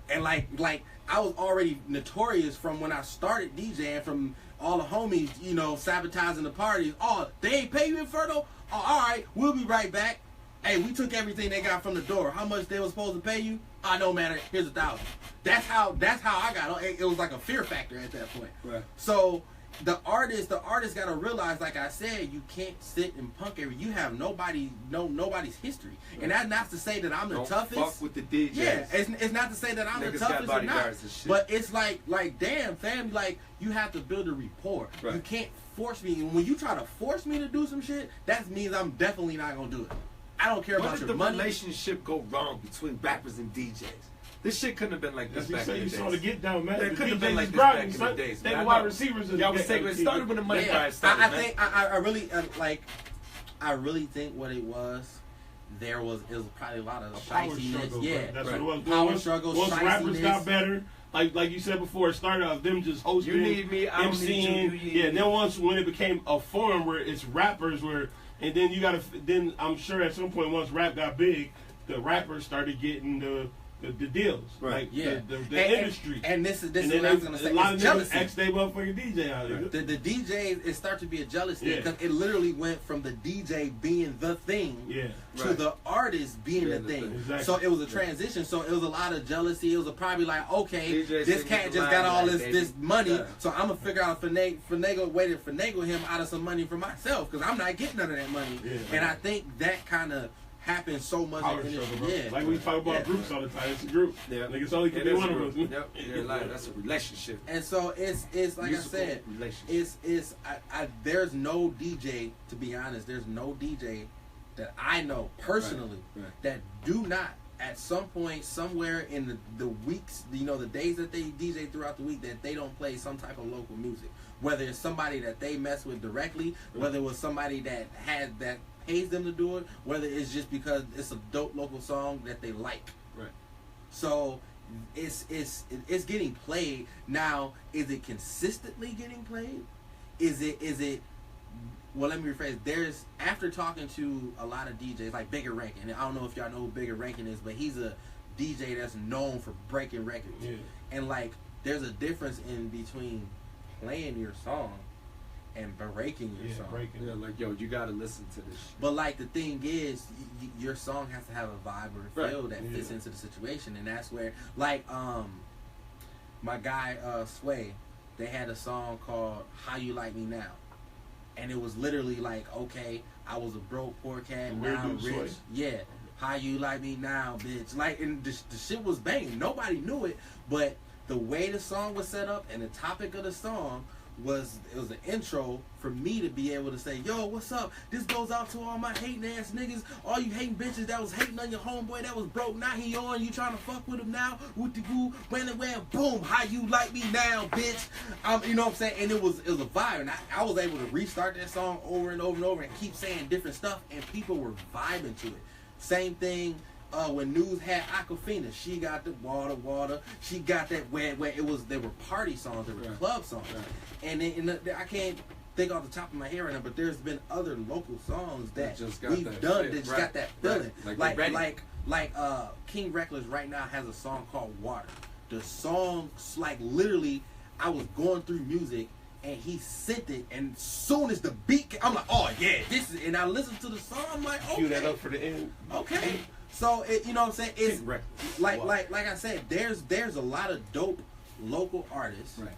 And like I was already notorious from when I started DJing, from all the homies, you know, sabotaging the parties. Oh, they ain't pay you, Inferno? Oh, all right, we'll be right back. Hey, we took everything they got from the door. How much they was supposed to pay you? I know, man. Here's $1,000. That's how I got it. It was like a fear factor at that point. Right. So the artist got to realize, like I said, you can't sit and punk you have nobody's history. Right. And that's not to say that I'm the toughest. Fuck with the DJs. Yeah, it's not to say that I'm the toughest or not. But it's like damn, fam, like you have to build a rapport. Right. You can't force me. And when you try to force me to do some shit, that means I'm definitely not gonna do it. I don't care about your money. When did the relationship go wrong between rappers and DJs? This shit couldn't have been like this back in the days. You saw the get down, man. It couldn't have been like this back in the days. They were wide receivers. Y'all was saying it started when the money prize started, man. I really think what it was probably a lot of shiciness. Yeah, that's what it was. Power struggle. Once rappers got better, like you said before, it started off them just hosting. You need me, I don't need you. Yeah, then when it became a forum where it's rappers and then then I'm sure at some point once rap got big, the rappers started getting the deals, right? Like the industry, and this is what I was gonna say. A lot of jealousy. X they motherfucking DJ out there. The DJs, it started to be a jealousy because it literally went from the DJ being the thing to the artist being the thing. Exactly. So it was a transition. So it was a lot of jealousy. It was probably like, okay, DJs this cat just got all this money, so I'm gonna figure out finagle him out of some money for myself because I'm not getting none of that money. Yeah, and I think that kind of happens so much in the industry. Like we talk about groups all the time. It's a group. Yeah. Like it's only can be one of us. Yep. Yeah, that's a relationship. And so it's like musical I said, there's no DJ, to be honest, there's no DJ that I know personally that do not at some point somewhere in the weeks, you know, the days that they DJ throughout the week that they don't play some type of local music. Whether it's somebody that they mess with directly, whether it was somebody that pays them to do it, whether it's just because it's a dope local song that they like. Right. So it's getting played. Now, is it consistently getting played? Is it well, let me rephrase. There's, after talking to a lot of DJs like Bigger Rankin, and I don't know if y'all know who Bigger Rankin is, but he's a DJ that's known for breaking records. Yeah. And like there's a difference in between playing your song and breaking your song. Yeah, like, yo, you gotta listen to this shit. But like the thing is, your song has to have a vibe or a feel that fits into the situation, and that's where, like, my guy Sway, they had a song called "How You Like Me Now," and it was literally like, okay, I was a broke poor cat, now I'm rich. Sway. Yeah, how you like me now, bitch? Like, and the shit was banging. Nobody knew it, but the way the song was set up and the topic of the song was an intro for me to be able to say, yo, what's up? This goes out to all my hating ass niggas, all you hating bitches that was hating on your homeboy that was broke, now he on, you trying to fuck with him now, with the goo, when boom, how you like me now, bitch? You know what I'm saying? And it was a vibe, and I was able to restart that song over and over and over and keep saying different stuff, and people were vibing to it. Same thing when News had Aquafina, she got the water. She got that where they were party songs, they were club songs, and I can't think off the top of my head right now, but there's been other local songs that we've done that just got that feeling, like King Reckless right now has a song called Water. The song, like literally, I was going through music. And he sent it, and soon as the beat came, I'm like, oh yeah, this is, and I listened to the song, I'm like, okay. Cue that up for the end. Okay. So, you know what I'm saying? It's like I said, there's a lot of dope local artists. Right.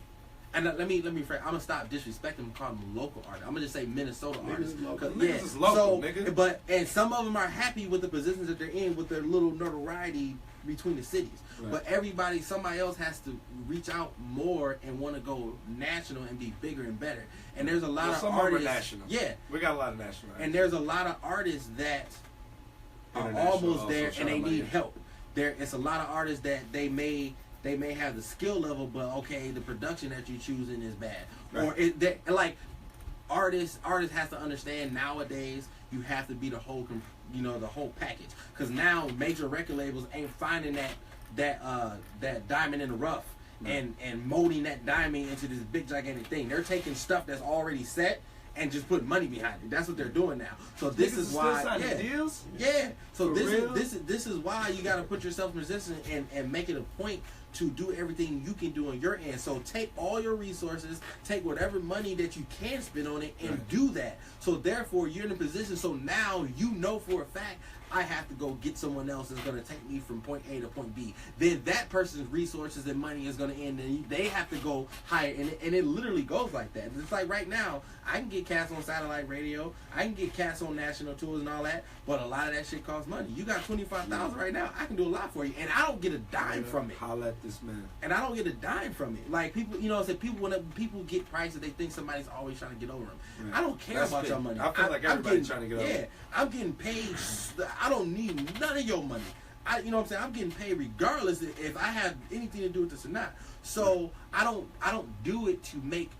And let me phrase, I'm gonna stop disrespecting them, call them local artists. I'm gonna just say Minnesota artists. Niggas is local, nigga. And some of them are happy with the positions that they're in with their little notoriety between the cities. Right. But somebody else has to reach out more and want to go national and be bigger and better. And there's a lot of artists. National. Yeah. We got a lot of national artists. And there's a lot of artists that are almost there and they need help. It's a lot of artists that they may have the skill level, but okay, the production that you're choosing is bad. Right. Or like artists have to understand nowadays you have to be the whole package, because now major record labels ain't finding that diamond in the rough and molding that diamond into this big gigantic thing. They're taking stuff that's already set and just putting money behind it. That's what they're doing now. So this is why, deals? Yeah. So this is why you got to put yourself in position and make it a point to do everything you can do on your end. So take all your resources, take whatever money that you can spend on it, and do that. So therefore, you're in a position. So now you know for a fact, I have to go get someone else that's going to take me from point A to point B. Then that person's resources and money is going to end, and they have to go higher. And it literally goes like that. It's like right now, I can get cats on satellite radio, I can get cats on national tours and all that, but a lot of that shit costs money. You got $25,000 right now, I can do a lot for you, and I don't get a dime from it. Holla at this man. And I don't get a dime from it. Like people, you know, say people when people get prices, they think somebody's always trying to get over them. Right. I don't care about your money. I feel like everybody's trying to get over. Yeah, I'm getting paid. I don't need none of your money. You know what I'm saying? I'm getting paid regardless if I have anything to do with this or not. So I don't do it to make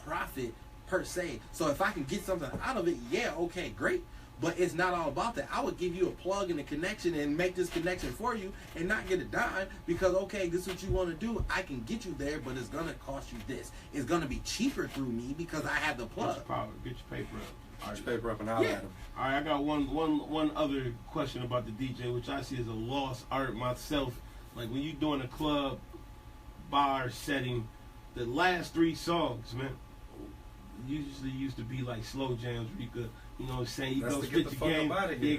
profit per se. So if I can get something out of it, yeah, okay, great. But it's not all about that. I would give you a plug and a connection and make this connection for you and not get a dime because, okay, this is what you want to do. I can get you there, but it's going to cost you this. It's going to be cheaper through me because I have the plug. Get your paper up. Get your paper up and holler at him. All right, I got one other question about the DJ, which I see as a lost art myself. Like when you doing a club, bar setting, the last 3 songs, man, usually used to be like slow jams where you could, you know what I'm saying, you go spit your game,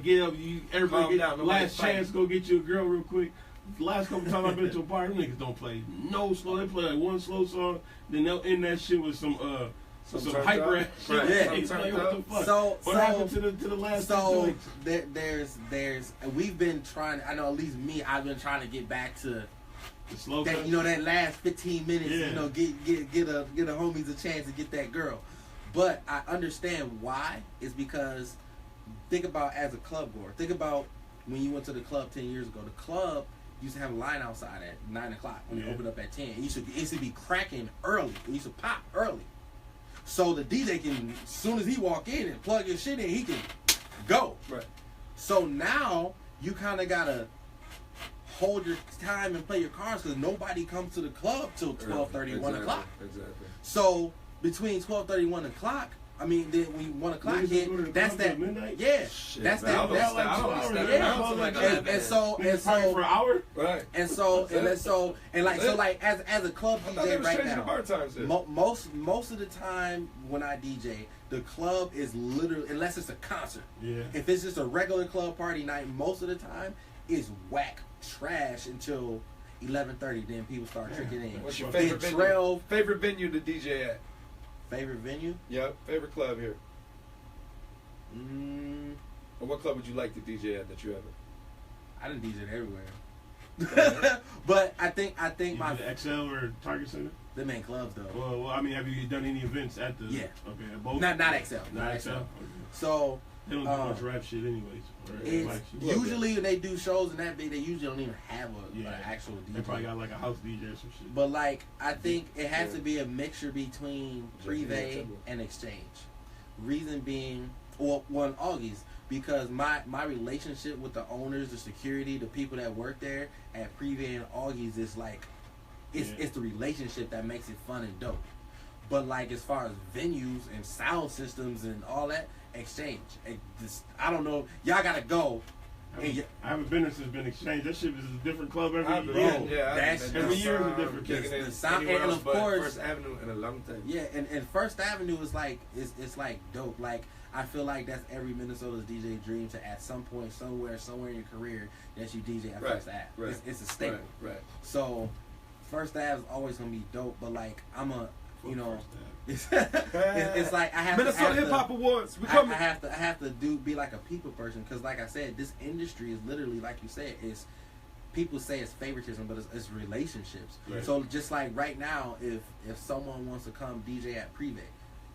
get up, everybody get last chance, go get you a girl real quick. The last couple times I've been to a party, niggas don't play no slow, they play like one slow song, then they'll end that shit with some hyper ass shit. Right. Yeah. Like, what the fuck? What happened to the last So there's we've been trying, I know at least me, I've been trying to get back to the slow that, you know, that last 15 minutes, you know, get a homies a chance to get that girl. But I understand why. It's because think about as a club goer. Think about when you went to the club 10 years ago. The club used to have a line outside at 9 o'clock when it opened up at 10. It used to be cracking early. It used to pop early. So the DJ can, as soon as he walk in and plug his shit in, he can go. Right. So now you kind of got to hold your time and play your cards because nobody comes to the club till 12:30, 1 o'clock. Exactly. So between 12:30, 1 o'clock, I mean, then when 1 o'clock hit, that's that. Midnight? Yeah, shit, that's man, that. That's like 2 hours. Yeah, and so for an hour, right? And so as a club DJ right now, most of the time when I DJ, the club is literally, unless it's a concert. Yeah. If it's just a regular club party night, most of the time is whack trash until 11:30. Then people start tricking in. What's your favorite venue? Favorite venue to DJ at? Favorite venue? Yep. Favorite club here. Or what club would you like to DJ at that you ever? I done DJed everywhere. But I think you my XL or Target Center. Them ain't clubs though. Well, I mean, have you done any events at the? Yeah. Okay, at both. Not XL. Not XL. Okay. So they don't do much rap shit anyways. It's usually when they do shows and that big, they usually don't even have an actual DJ. They probably got like a house DJ or some shit. But like, I think it has to be a mixture between Privé and Exchange. Reason being, well, one Augies, because my relationship with the owners, the security, the people that work there at Privé and Augies is like, it's the relationship that makes it fun and dope. But like as far as venues and sound systems and all that, Exchange. I don't know. Y'all gotta go. I haven't been there since been Exchange. That shit is a different club every year. Every year is a different case. The sound, and of course, First Avenue in a long time. Yeah, and First Avenue is like it's like dope. Like I feel like that's every Minnesota's DJ dream to at some point, somewhere in your career that you DJ at First Ave. Right. It's a staple. Right. So First Ave is always gonna be dope. But like I'm a it's like I have Minnesota Hip Hop Awards. I have to be like a people person because, like I said, this industry is literally, like you said, is people say it's favoritism, but it's relationships. Right. So just like right now, if someone wants to come DJ at Privé,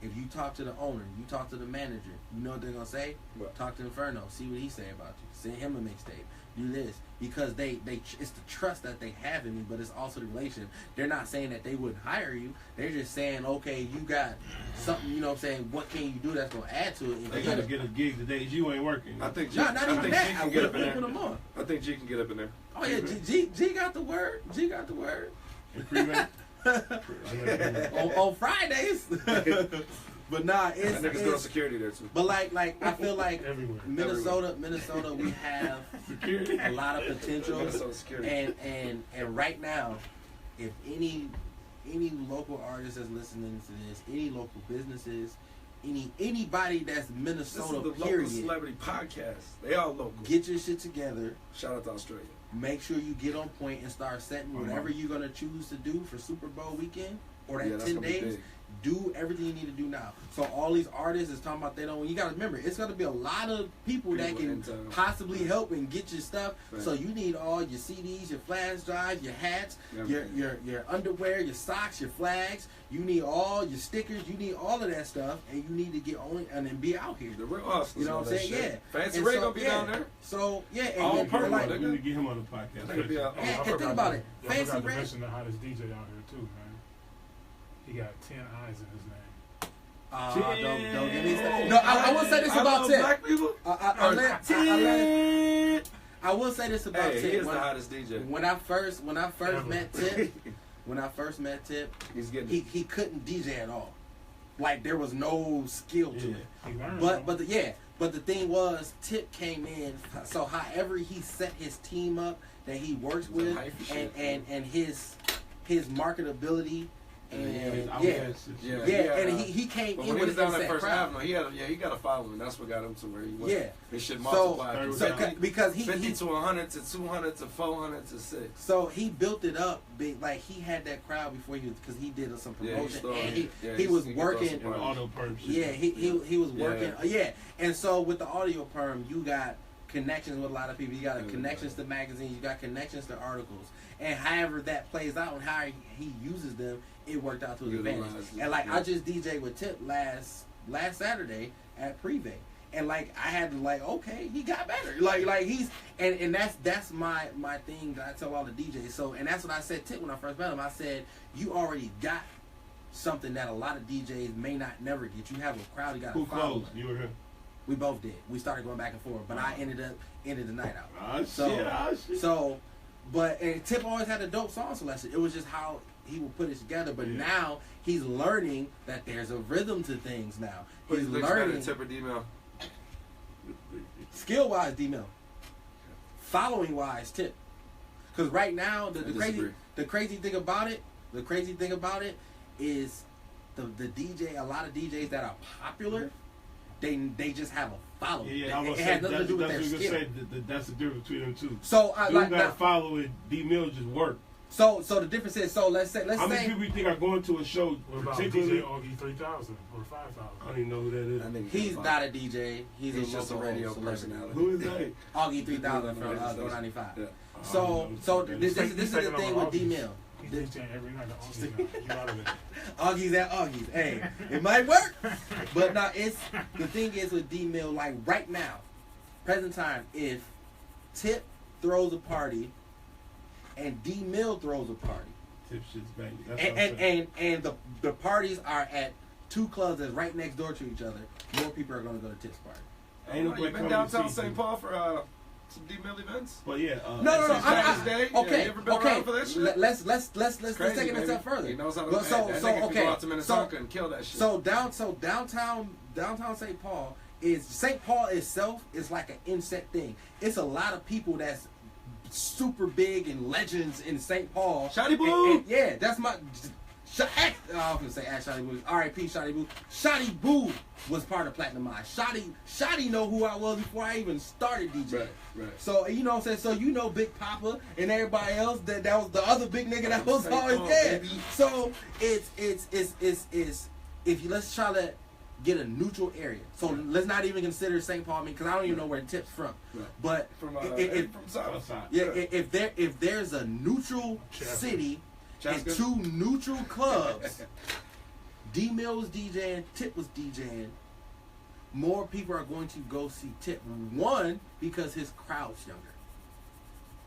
if you talk to the owner, you talk to the manager, you know what they're gonna say? What? Talk to Enferno, see what he say about you. Send him a mixtape. Do this because they it's the trust that they have in me, but it's also the relation. They're not saying that they wouldn't hire you. They're just saying, okay, you got something. You know what I'm saying? What can you do that's gonna add to it? They gotta get a gig the days you ain't working. I think G can get up in there. I think G can get up in there. Oh yeah, G got the word. G got the word. on Fridays. But nah, it's niggas doing security there too. But like I feel like Everywhere. Minnesota, we have security. a lot of potential. Minnesota security. And right now, if any local artist that's listening to this, any local businesses, anybody that's Minnesota, this is the period, local celebrity podcast. They all local. get your shit together. Shout out to Australia. Make sure you get on point and start setting whatever you're gonna choose to do for Super Bowl weekend or that 10 days. Do everything you need to do now. So all these artists is talking about they don't. You gotta remember, it's gonna be a lot of people that can possibly help and get your stuff. Right. So you need all your CDs, your flash drives, your hats, your underwear, your socks, your flags. You need all your stickers. You need all of that stuff, and you need to get on and then be out here. The real hustlers, you know what I'm saying? Shit. Yeah. Fancy Ray gonna be down there. So yeah, and all purple. Like, we need to get him on the podcast. And think about it. Fancy Ray. Ray. The hottest DJ out here too, man. He got 10 eyes in his name. Don't give me that. No, I will say this about Tip. Black people. I will say this about Tip. He is the hottest DJ. When I first met Tip, he couldn't DJ at all. Like there was no skill to it. But the thing was, Tip came in. So however he set his team up that he works with, and his marketability. And and he came in with down that First crowd. Avenue. He got a following. That's what got him to where he was. Yeah, his shit multiplied. So because he 50 to 100 to 200 to 400 to 6. So he built it up big. Like he had that crowd before he was, because he did some promotion he was working. Auto perm shit. Yeah, he was working. And so with the audio perm, you got connections with a lot of people. You got connections to magazines. You got connections to articles. And however that plays out and how he uses them, it worked out to his advantage. And like I just DJed with Tip last Saturday at Prevay, and like I had to okay, he got better. Like he's and that's my thing that I tell all the DJs. So and that's what I said Tip when I first met him. I said you already got something that a lot of DJs may not never get. You have a crowd you got to follow. Who closed? You or him? We both did. We started going back and forth, but I ended the night out. Shit. So. But and Tip always had a dope song selection. It was just how he would put it together. But now he's learning that there's a rhythm to things now. He's learning. Tip or D-Mill? Skill-wise, D-Mill. Following-wise, Tip. Because right now, the crazy thing about it is the DJ, a lot of DJs that are popular, they just have a following. Yeah, it has nothing to do with their skill. That's the difference between them two. So I gotta follow it. D-Mill just work. So the difference is, let's say how many people you think are going to a show? What about DJ Augie 3000 or 5000? I don't even know who that is. He's not a DJ. He's just a radio personality. Who is that? Augie 3000 from Go 95. Yeah. So this is the thing with D-Mill. He's DJing every night at Augie now. Get out of it. Augie's at Augie's. Hey, it might work. But no, the thing is with D-Mill, like right now, present time, if Tip throws a party and D-Mill throws a party, Tip shit's banging. And the parties are at two clubs that's right next door to each other, more people are going to go to Tip's party. Ain't no you been downtown St. Paul for some D-Mill events? But yeah, no. Okay. You ever been around for that shit? Let's take it a step further. He knows how to go out to Minnesota and kill that shit. So downtown St. Paul is St. Paul itself is like an inset thing. It's a lot of people that's super big and legends in St. Paul. Shotty Boo. Yeah, that's my. I was gonna say Shotty Boo. R.I.P. Shotty Boo. Shotty Boo was part of Platinum Eye. Shotty know who I was before I even started DJ. Right. So you know what I'm saying. So you know Big Papa and everybody else. That was the other big nigga that was always there. So it's if you let's try to get a neutral area. So let's not even consider St. Paul, because I don't even know where Tip's from. Right. But from Southside. Yeah, if there's a neutral city and two neutral clubs, D-Mill was DJing, Tip was DJing, more people are going to go see Tip. One, because his crowd's younger.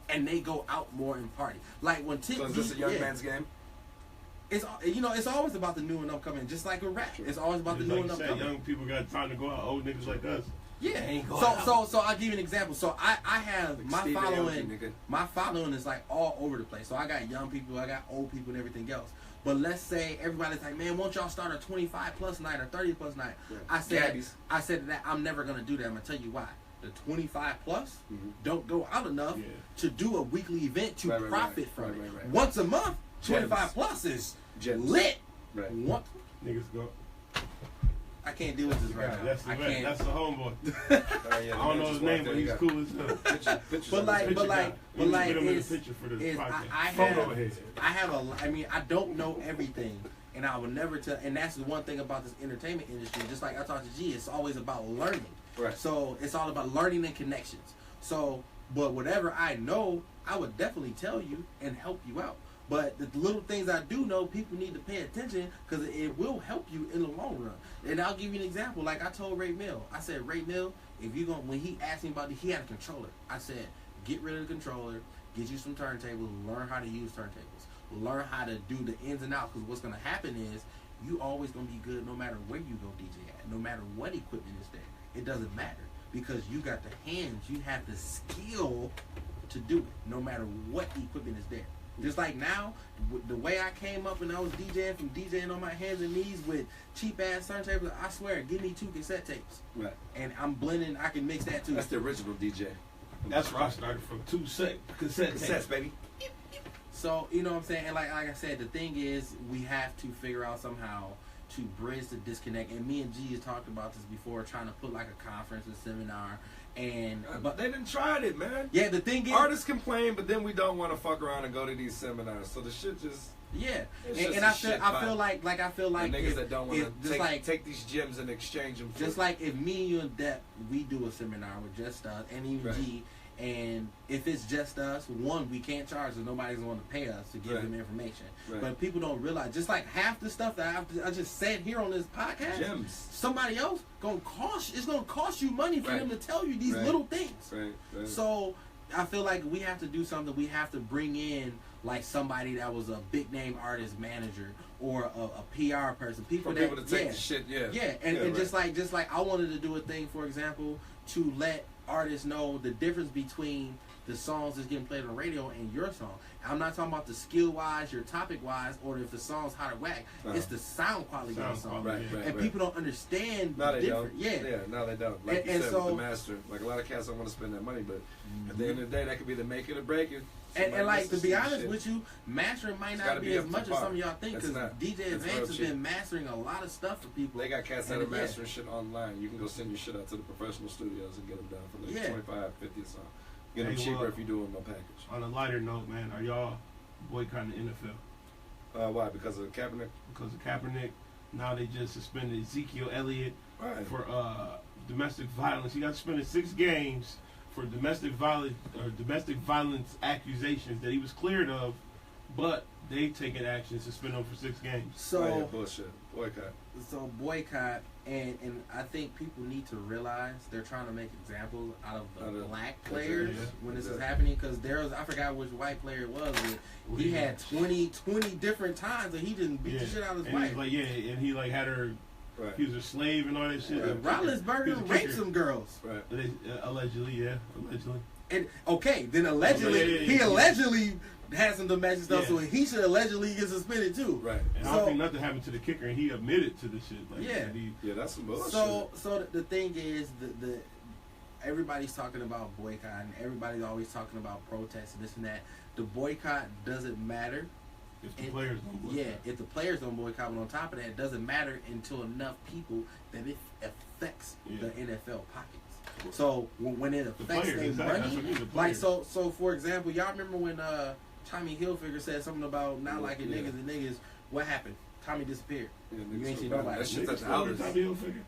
And they go out more and party. Like when Tip... So is this a young man's game? It's always about the new and upcoming, just like a rap. It's always about the new and upcoming. Young people got time to go out. Old niggas like us. Yeah. So I'll give you an example. So I have like my following is like all over the place. So I got young people, I got old people and everything else. But let's say everybody's like, man, won't y'all start a 25+ night or 30+ night? Yeah. I said that I'm never gonna do that. I'm gonna tell you why. The 25+ don't go out enough to do a weekly event to profit from it. Once a month, 25+ is lit. Right. What? Niggas go. I can't deal with this right now. That's the homeboy. I don't know his name, but he's cool as hell. But I mean, I don't know everything, and I would never tell. And that's the one thing about this entertainment industry. Just like I talked to G, it's always about learning. Right. So it's all about learning and connections. So, but whatever I know, I would definitely tell you and help you out. But the little things I do know, people need to pay attention because it will help you in the long run. And I'll give you an example. Like I told Ray Mill, I said, Ray Mill, if you when he asked me about it, he had a controller. I said, get rid of the controller, get you some turntables, learn how to use turntables, learn how to do the ins and outs. Because what's going to happen is you always going to be good no matter where you go DJ at, no matter what equipment is there. It doesn't matter because you got the hands, you have the skill to do it, no matter what equipment is there. Just like now, the way I came up and I was DJing from DJing on my hands and knees with cheap ass turntables, I swear, give me 2 cassette tapes. Right. And I'm blending, I can mix that too. That's the original DJ. That's where I started from 2 cassette tapes, baby. So, you know what I'm saying? And like I said, the thing is, we have to figure out somehow to bridge the disconnect. And me and G has talked about this before, trying to put like a conference or seminar. But they didn't try it, man. Yeah, the thing is, artists complain, but then we don't want to fuck around and go to these seminars. So the shit just I feel like niggas that don't want to take these gems and exchange them. Just like if me, you, and Depp, we do a seminar with just us, and even G. And if it's just us, one, we can't charge, so nobody's going to pay us to give them information. Right. But people don't realize, just like half the stuff that I just said here on this podcast, gems. Somebody else it's gonna cost you money for them to tell you these little things. Right. So I feel like we have to do something. We have to bring in like somebody that was a big name artist manager or a PR person. People to take the shit. And just like I wanted to do a thing, for example, to let artists know the difference between the songs that's getting played on the radio and your song. I'm not talking about the skill wise, your topic wise, or if the song's hot or whack. It's the sound quality of the song. And people don't understand the difference. No, they don't. Like you said, with the master, like a lot of cats don't want to spend that money, but at the end of the day, that could be the make it or break it. And like, to be honest with you, mastering might not be as much as some of y'all think, because DJ Advance has been mastering a lot of stuff for people. They got cats that are mastering shit online. You can go send your shit out to the professional studios and get them done for like 25, 50 or something. Get them cheaper if you do them no package. On a lighter note, man, are y'all boycotting the NFL? Why? Because of Kaepernick? Because of Kaepernick. Now they just suspended Ezekiel Elliott for domestic violence. He got suspended 6 games for domestic violence accusations that he was cleared of, but they taken action to suspend him for 6 games. So bullshit. Boycott. So boycott, and I think people need to realize they're trying to make examples out of the black players when this is happening, because I forgot which white player it was, but he had 20 different times and he just beat the shit out of his wife. And he like had her. Right. He was a slave and all that shit. Roethlisberger raped some girls. Right. Allegedly. And then allegedly, he allegedly had some domestic stuff, so he should allegedly get suspended too. Right. And I don't think nothing happened to the kicker, and he admitted to the shit. Like, that's some bullshit. So the thing is, the everybody's talking about boycotting. Everybody's always talking about protests and this and that. The boycott doesn't matter. If the players don't boycott. If the players don't boycott, but on top of that, it doesn't matter until enough people that it affects the NFL pockets. So when it affects their money, like so for example, y'all remember when Tommy Hilfiger said something about not liking niggas and niggas? What happened? Tommy disappeared. You ain't seen nobody. That shit's at the house.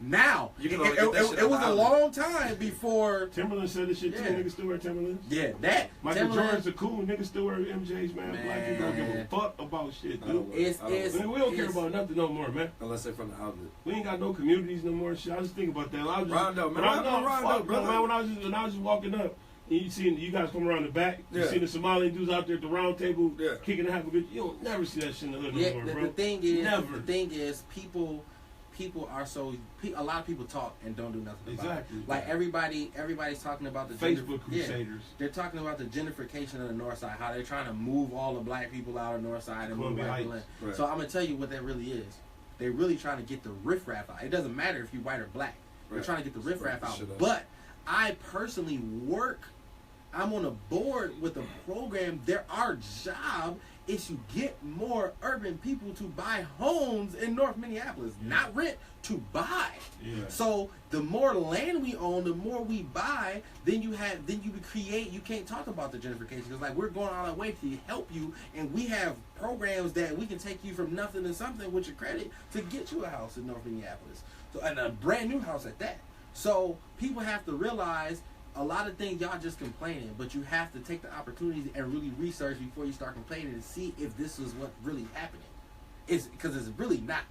Now, it was a long time before Timberland said this shit too. Niggas still wear Timberlands. Yeah, that Michael Jordan's a cool niggas still wear MJs, man. Black people don't give a fuck about shit, dude. We don't care about nothing no more, man. Unless they're from the outlet. We ain't got no communities no more. Shit, I was thinking about that. Rondo, brother. When I was just walking up. You seen you guys come around the back. You seen the Somali dudes out there at the round table kicking the half a bitch. You don't never see that shit in the hood no more, bro. The thing is, people people are a lot of people talk and don't do nothing about Exactly. it. Like everybody's talking about the Facebook crusaders. They're talking about the gentrification of the North Side, how they're trying to move all the black people out of the North Side and move white people in. Right. So I'm gonna tell you what that really is. They're really trying to get the riffraff out. It doesn't matter if you're white or black. They're trying to get the riffraff out. But I personally I'm on a board with a program. Our job is to get more urban people to buy homes in North Minneapolis, not rent, to buy. Yeah. So the more land we own, the more we buy, then you create. You can't talk about the gentrification because like we're going all our way to help you, and we have programs that we can take you from nothing to something with your credit to get you a house in North Minneapolis. So and a brand new house at that. So people have to realize. A lot of things y'all just complaining, but you have to take the opportunity and really research before you start complaining and see if this is what's really happening. It's because it's really not.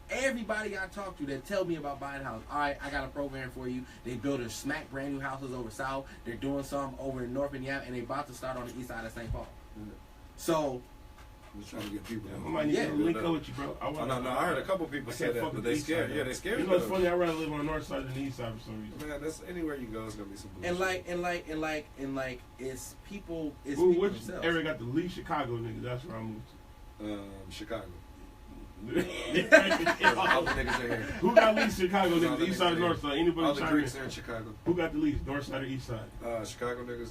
Everybody I talk to that tell me about buying a house, all right, I got a program for you. They building smack brand new houses over south. They're doing some over in North Minneapolis, and they're about to start on the east side of St. Paul. Mm-hmm. So. We're trying to get people. I might need to link up with you, bro. I heard a couple people say that, but they scared. Yeah, they scared. You know, it's funny. I'd rather live on the north side than the east side for some reason. Man, that's anywhere you go, it's gonna be some bullshit. And like, it's people. It's Ooh, people which themselves. area got the least Chicago niggas? That's where I moved to. Chicago. All the niggas in here. Who got least Chicago niggas? East side or north side? Anybody? All the Greeks are in Chicago. Who got the least? North side or east side? Chicago niggas.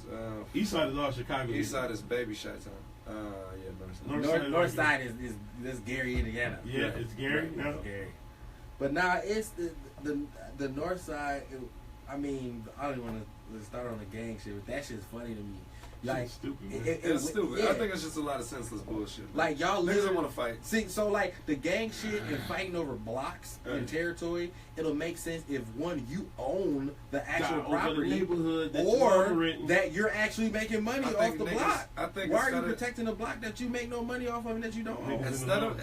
East side is all Chicago. East side is baby shot time. Yeah, North side is Gary, Indiana. Yeah, it's Gary. Right, it's Gary. But now it's the north side. I mean, I don't want to start on the gang shit, but that shit's funny to me. Like, stupid, man. It's stupid. Yeah. I think it's just a lot of senseless bullshit. Like y'all niggas don't want to fight. See, so like the gang shit and fighting over blocks and territory, it'll make sense if one, you own the actual property, the neighborhood that or that you're actually making money off the block. I think why are you protecting the block that you make no money off of and that you don't own? Instead of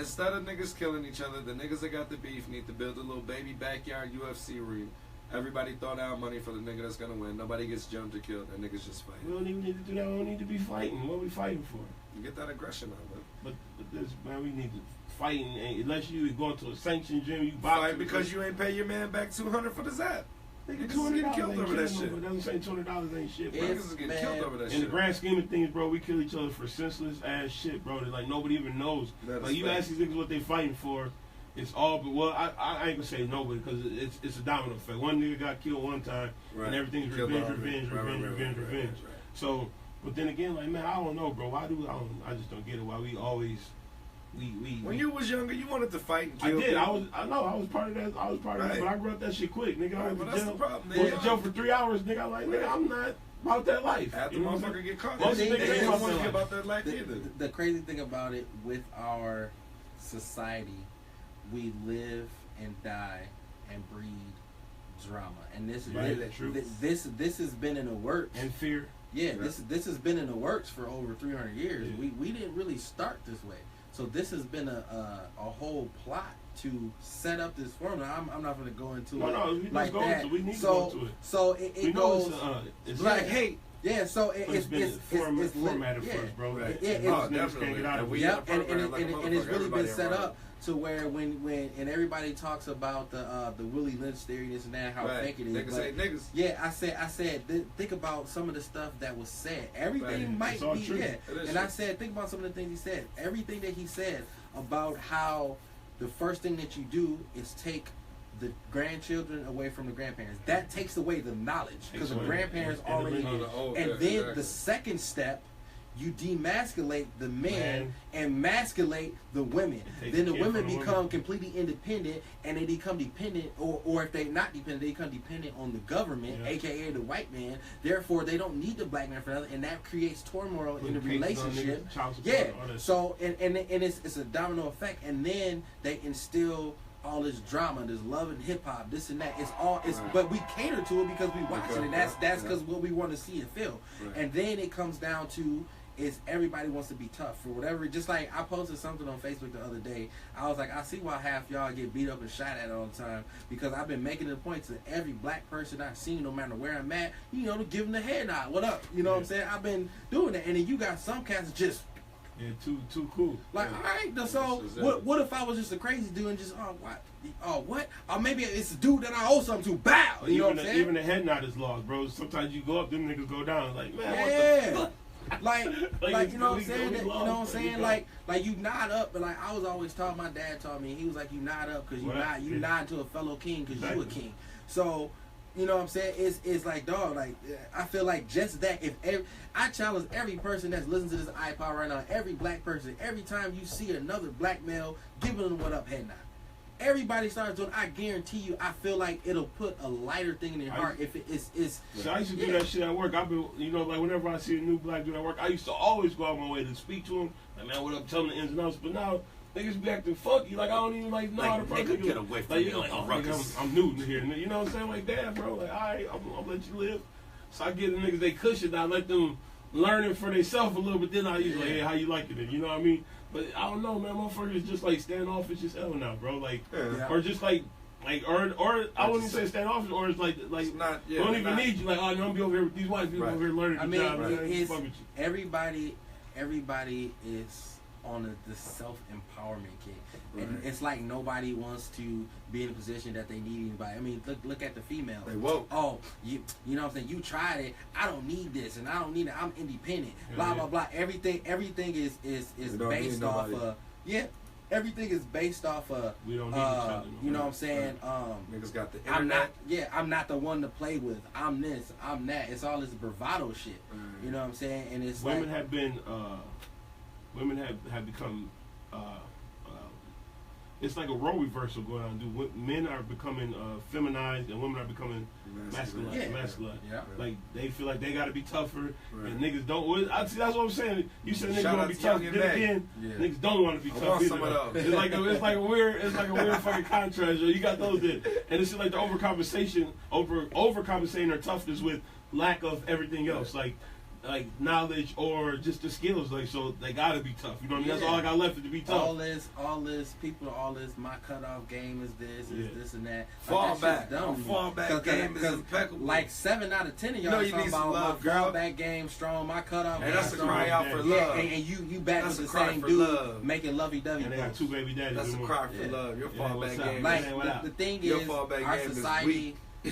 niggas killing each other, the niggas that got the beef need to build a little baby backyard UFC ring. Everybody throw down money for the nigga that's gonna win. Nobody gets jumped or killed. That niggas just fight. We don't even need to do that. We don't need to be fighting. What are we fighting for? You get that aggression out, but this, man, we need to fight. Unless you go to a sanctioned gym, you fight because you ain't pay your man back $200 for the zap. Niggas is getting killed over that shit. Doesn't say $200 ain't shit, bro. Niggas is getting killed over that shit. In the grand scheme of things, bro, we kill each other for senseless ass shit, bro. That like nobody even knows. Like you ask these niggas what they fighting for. It's all, but well, I ain't gonna say nobody because it's a domino effect. One nigga got killed one time, and everything's revenge. So, but then again, like man, I don't know, bro. I just don't get it. Why we always when you was younger, you wanted to fight and kill. I did. I was part of that. I was part of that, but I grew up that shit quick, nigga. I was in jail for 3 hours, nigga. I'm like, nigga, I'm not about that life. After the motherfucker get caught, most niggas don't want to get about that life either. The crazy thing about it with our society. We live and die and breed drama, and this has been in the works and fear. Yeah, this has been in the works for over 300 years. Yeah. We didn't really start this way, so this has been a whole plot to set up this formula. I'm not going to go into it like that. We need to go into it. So it goes it's like hey. Yeah, so it's formatted first, bro. Right. Definitely. And it's really been set up to where when everybody talks about the Willie Lynch theory, this and that, how fake it is. Niggas say niggas. Yeah, I said, think about some of the stuff that was said. Everything might be true. And I said, think about some of the things he said. Everything that he said about how the first thing that you do is take the grandchildren away from the grandparents. That takes away the knowledge because the grandparents already knew. And then the second step, you demasculate the men and masculate the women. Then the women become completely independent and they become dependent, or if they're not dependent, they become dependent on the government, a.k.a. the white man. Therefore, they don't need the black man for nothing, and that creates turmoil in the relationship. Yeah. So and it's a domino effect, and then they instill all this drama, this love and hip hop, this and that. But we cater to it because we watch it, and that's because what we want to see and feel. Right. And then it comes down to is everybody wants to be tough for whatever. Just like I posted something on Facebook the other day. I was like, I see why half y'all get beat up and shot at all the time because I've been making it a point to every black person I've seen, no matter where I'm at, to give them the head nod. What up? You know what I'm saying? I've been doing that, and then you got some cats just Yeah, too cool. Like, all right, so what if I was just a crazy dude and just what? Or maybe it's a dude that I owe something to. Bow. You know what I'm saying? Even the head nod is lost, bro. Sometimes you go up, them niggas go down. Like, man, yeah. what the fuck? like you know what I'm saying? You know what I'm saying? Like you nod up, but like I was always taught. My dad taught me. He was like, you nod up because you nod to a fellow king because you a king. So. You know what I'm saying? It's like, dog, like, I feel like just that, I challenge every person that's listening to this iPod right now, every black person, every time you see another black male, giving them what up head nod. Everybody starts doing, I guarantee you, I feel like it'll put a lighter thing in their heart if it's. So I used to do that shit at work. I've been, like whenever I see a new black dude at work, I used to always go out my way to speak to him. Like, man, what up, tell him the ins and outs. But now, niggas be acting funky. Like, I don't even know how to person. Get away from me. Like, I'm new here. You know what I'm saying? Like, damn, bro. Like, all right, I'll let you live. So I give the niggas they cushion. I let them learn it for themselves a little bit. Then I use like, hey, how you liking it? You know what I mean? But I don't know, man. Motherfuckers just like standoffish as hell now, bro. Like, or just like or I wouldn't even say standoffish, or it's like not, don't even need you. Like, oh, no, I'm gonna be over here with these white people over here learning the job. It's everybody is on the self-empowerment kick. And it's like nobody wants to be in a position that they need anybody. I mean, look at the female. They woke. Oh, you know what I'm saying? You tried it. I don't need this, and I don't need it. I'm independent. Blah blah blah. Everything is based off of everything is based off of we don't need each other. You know what I'm saying? Niggas got the internet. I'm not the one to play with. I'm this, I'm that. It's all this bravado shit. You know what I'm saying? And it's women have been women have become it's like a role reversal going on. Men are becoming feminized and women are becoming masculine. Yeah. Like they feel like they got to be tougher, and niggas don't. That's what I'm saying. You said niggas want to be tough. Then again, niggas don't want to be tough either. It's like a weird fucking contrast. You got those there, and it's like the overcompensating their toughness with lack of everything else. Like knowledge or just the skills, like so they gotta be tough. You know what I mean? That's all I got left is to be tough. All this, my cutoff game is this, this and that. Fall back game is impeccable. Like 7 out of 10 of y'all talking about my girl back game strong, my cutoff game that's strong. a cry out for love. And you back with the same dude making lovey-dovey. And they got 2 baby daddies. That's a cry for love. Your fall back game. Like the thing is,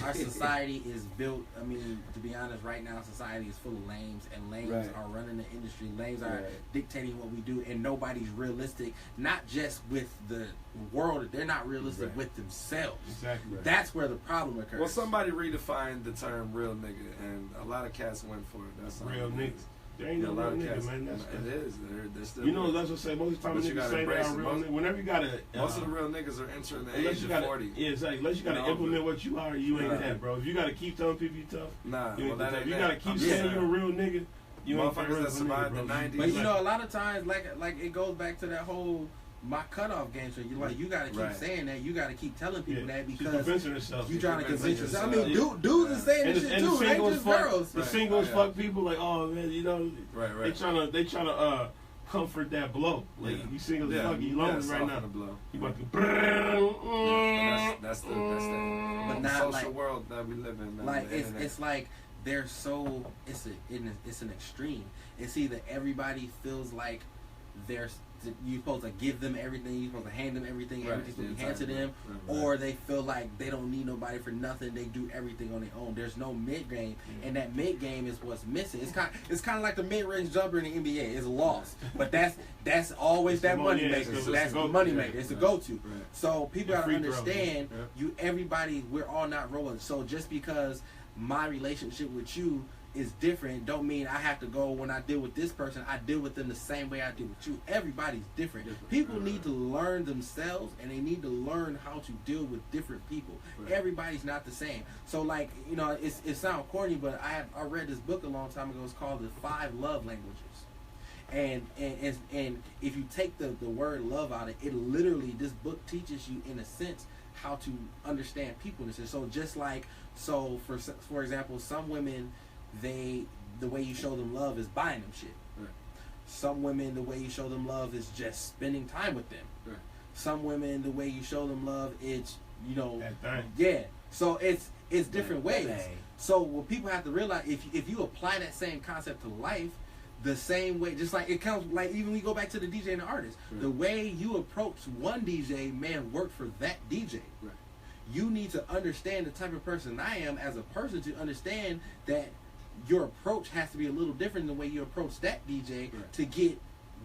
our society is built. I mean, to be honest, right now society is full of lames, and lames are running the industry. Lames are dictating what we do, and nobody's realistic. Not just with the world; they're not realistic with themselves. Exactly. That's where the problem occurs. Well, somebody redefined the term "real nigga," and a lot of cats went for it. That's real niggas. There ain't no real nigga, man. It is. They're still. You know, that's what I say. Most of the time, niggas say they are real niggas. Whenever you gotta, most of the real niggas are entering the age of 40. Yeah, exactly. Unless you gotta implement what you are, you ain't that, bro. If you gotta keep telling people you tough, you ain't that. If you gotta keep saying you're a real nigga, you ain't motherfuckers that survived the 90s. But you know, a lot of times, like it goes back to that whole my cutoff game. So you gotta keep saying that. You gotta keep telling people that because you trying to convince yourself. I mean, dudes are saying this shit too. It ain't just girls. The singles fuck people like, oh man, you know, they trying to comfort that blow. Like you singles fuck, you lonely right now. You about to. That's the but not social world that we live in. Like it's like they're so it's an extreme. It's either everybody feels like you're supposed to give them everything, you're supposed to hand them everything, everything's supposed to be handed to them, or they feel like they don't need nobody for nothing, they do everything on their own. There's no mid game, and that mid game is what's missing. It's kind of like the mid range jumper in the NBA. It's lost, but that's always that money maker. That's the money maker. It's the go to. So people gotta understand, we're all not rolling. So just because my relationship with you is different don't mean I have to go when I deal with this person I deal with them the same way I deal with you. Everybody's different. People need to learn themselves, and they need to learn how to deal with different people. Everybody's not the same. So like, you know, it sounds corny, but I read this book a long time ago. It's called The 5 Love Languages. And if you take the word love out of it, literally, this book teaches you in a sense how to understand people. So just like, for example, some women, the way you show them love is buying them shit. Some women, the way you show them love is just spending time with them. Some women, the way you show them love, it's, you know, so it's different ways. So what people have to realize, if you apply that same concept to life, the same way, just like it comes, like even we go back to the DJ and the artist. The way you approach one DJ may have worked for that DJ. Right. You need to understand the type of person I am as a person to understand that your approach has to be a little different than the way you approach that DJ to get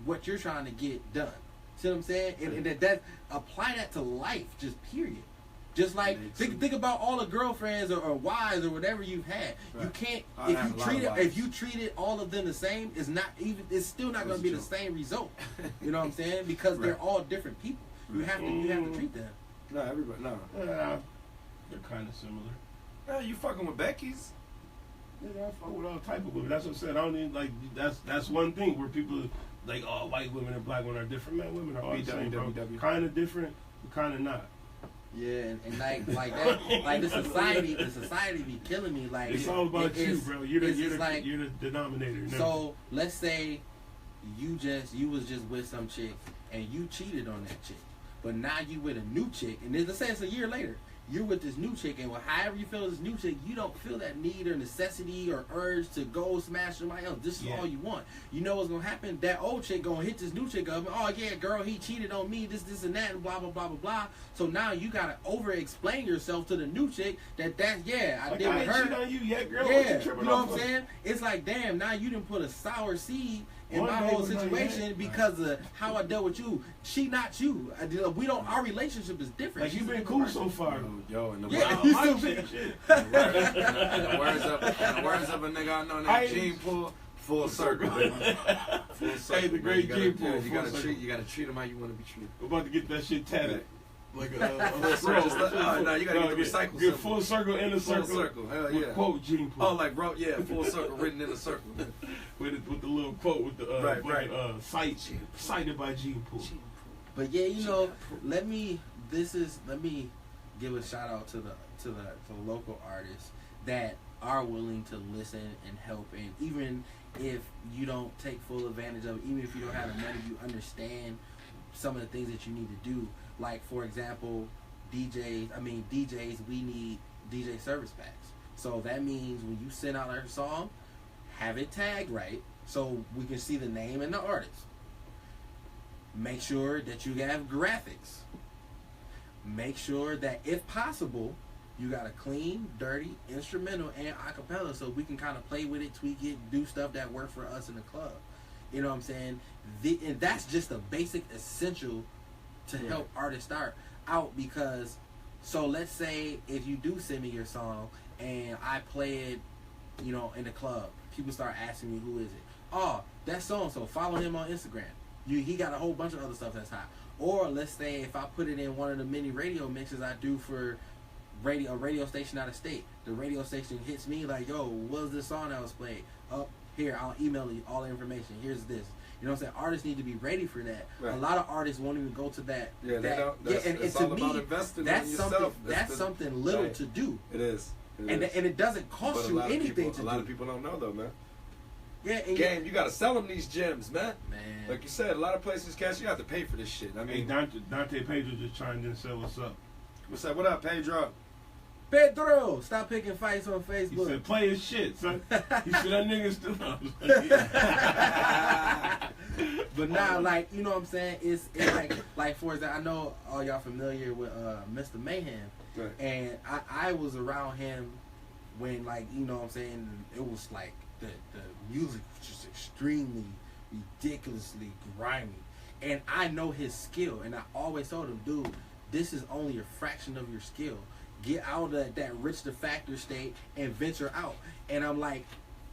what you're trying to get done. See what I'm saying? And that apply that to life, just period. Just like think about all the girlfriends or wives or whatever you've had. Right. You can't if you treated all of them the same, it's still not going to be the same result. You know what I'm saying? Because they're all different people. You have to treat them. No, everybody. No. They're kind of similar. Yeah, you fucking with Becky's. Yeah, I fuck with all type of women. That's what I said. I don't even like. That's one thing where people like, oh, white women and black women are different. Man, women are all the same, bro. Kind of different, but kind of not. Yeah, and like that, like the society be killing me. Like it's all about you, bro. You're the denominator. So let's say you was just with some chick and you cheated on that chick, but now you with a new chick, and let's say it's a year later. You're with this new chick, and however you feel this new chick, you don't feel that need or necessity or urge to go smash somebody else. This is all you want. You know what's gonna happen? That old chick gonna hit this new chick up. And, oh yeah, girl, he cheated on me. This, and that, and blah blah blah blah blah. So now you gotta over-explain yourself to the new chick I did with her. I ain't cheated on you yet, girl. Yeah, you know what I'm saying? It's like, damn, now you didn't put a sour seed in my whole situation because of how I dealt with you. She not you. Our relationship is different. Like, you've been cool so far. Yo, and the words of a nigga I know named Gene Pool, full circle, baby. Full circle. Hey, the great Gene Pool. You gotta treat him how you want to be treated. We're about to get that shit tatted. Like a no, you gotta get the recycle. Get full circle, inner circle. Full circle, hell yeah. With quote Gene Pool. Oh, like bro, yeah, full circle written in a circle. with the little quote with the cited by Gene Pool. But yeah, let me give a shout out to the local artists that are willing to listen and help, and even if you don't take full advantage of it, even if you don't have the money, you understand some of the things that you need to do. Like, for example, DJs, we need DJ service packs. So that means when you send out our song, have it tagged right so we can see the name and the artist. Make sure that you have graphics. Make sure that, if possible, you got a clean, dirty, instrumental, and acapella so we can kind of play with it, tweak it, do stuff that work for us in the club. You know what I'm saying? And that's just a basic essential to help artists start out, because, so let's say if you do send me your song and I play it, in the club, people start asking me, who is it? Oh, that's so-and-so. Follow him on Instagram. He got a whole bunch of other stuff that's hot. Or let's say if I put it in one of the mini radio mixes I do for a radio station out of state. The radio station hits me like, yo, what was this song that was played? Oh, here, I'll email you all the information. Here's this. You know what I'm saying? Artists need to be ready for that. Right. A lot of artists won't even go to that. Yeah, they don't. And to me, that's something little to do. It is. And it doesn't cost you anything to do. A lot of people don't know, though, man. Yeah, Game, you gotta sell them these gems, man. Like you said, a lot of places, cash, you have to pay for this shit. I mean, Dante Pedro just chimed in and said, "What's up?" What's up? What up, Pedro? Pedro, stop picking fights on Facebook. He said, "Play his shit, son." He said, "That nigga still." But now, like, you know what I'm saying? It's like for example, I know all y'all familiar with Mr. Mayhem, right. And I was around him when, like, you know what I'm saying, it was like the music was just extremely ridiculously grimy, and I know his skill, and I always told him, dude, this is only a fraction of your skill. Get out of that rich to factor state and venture out. And I'm like,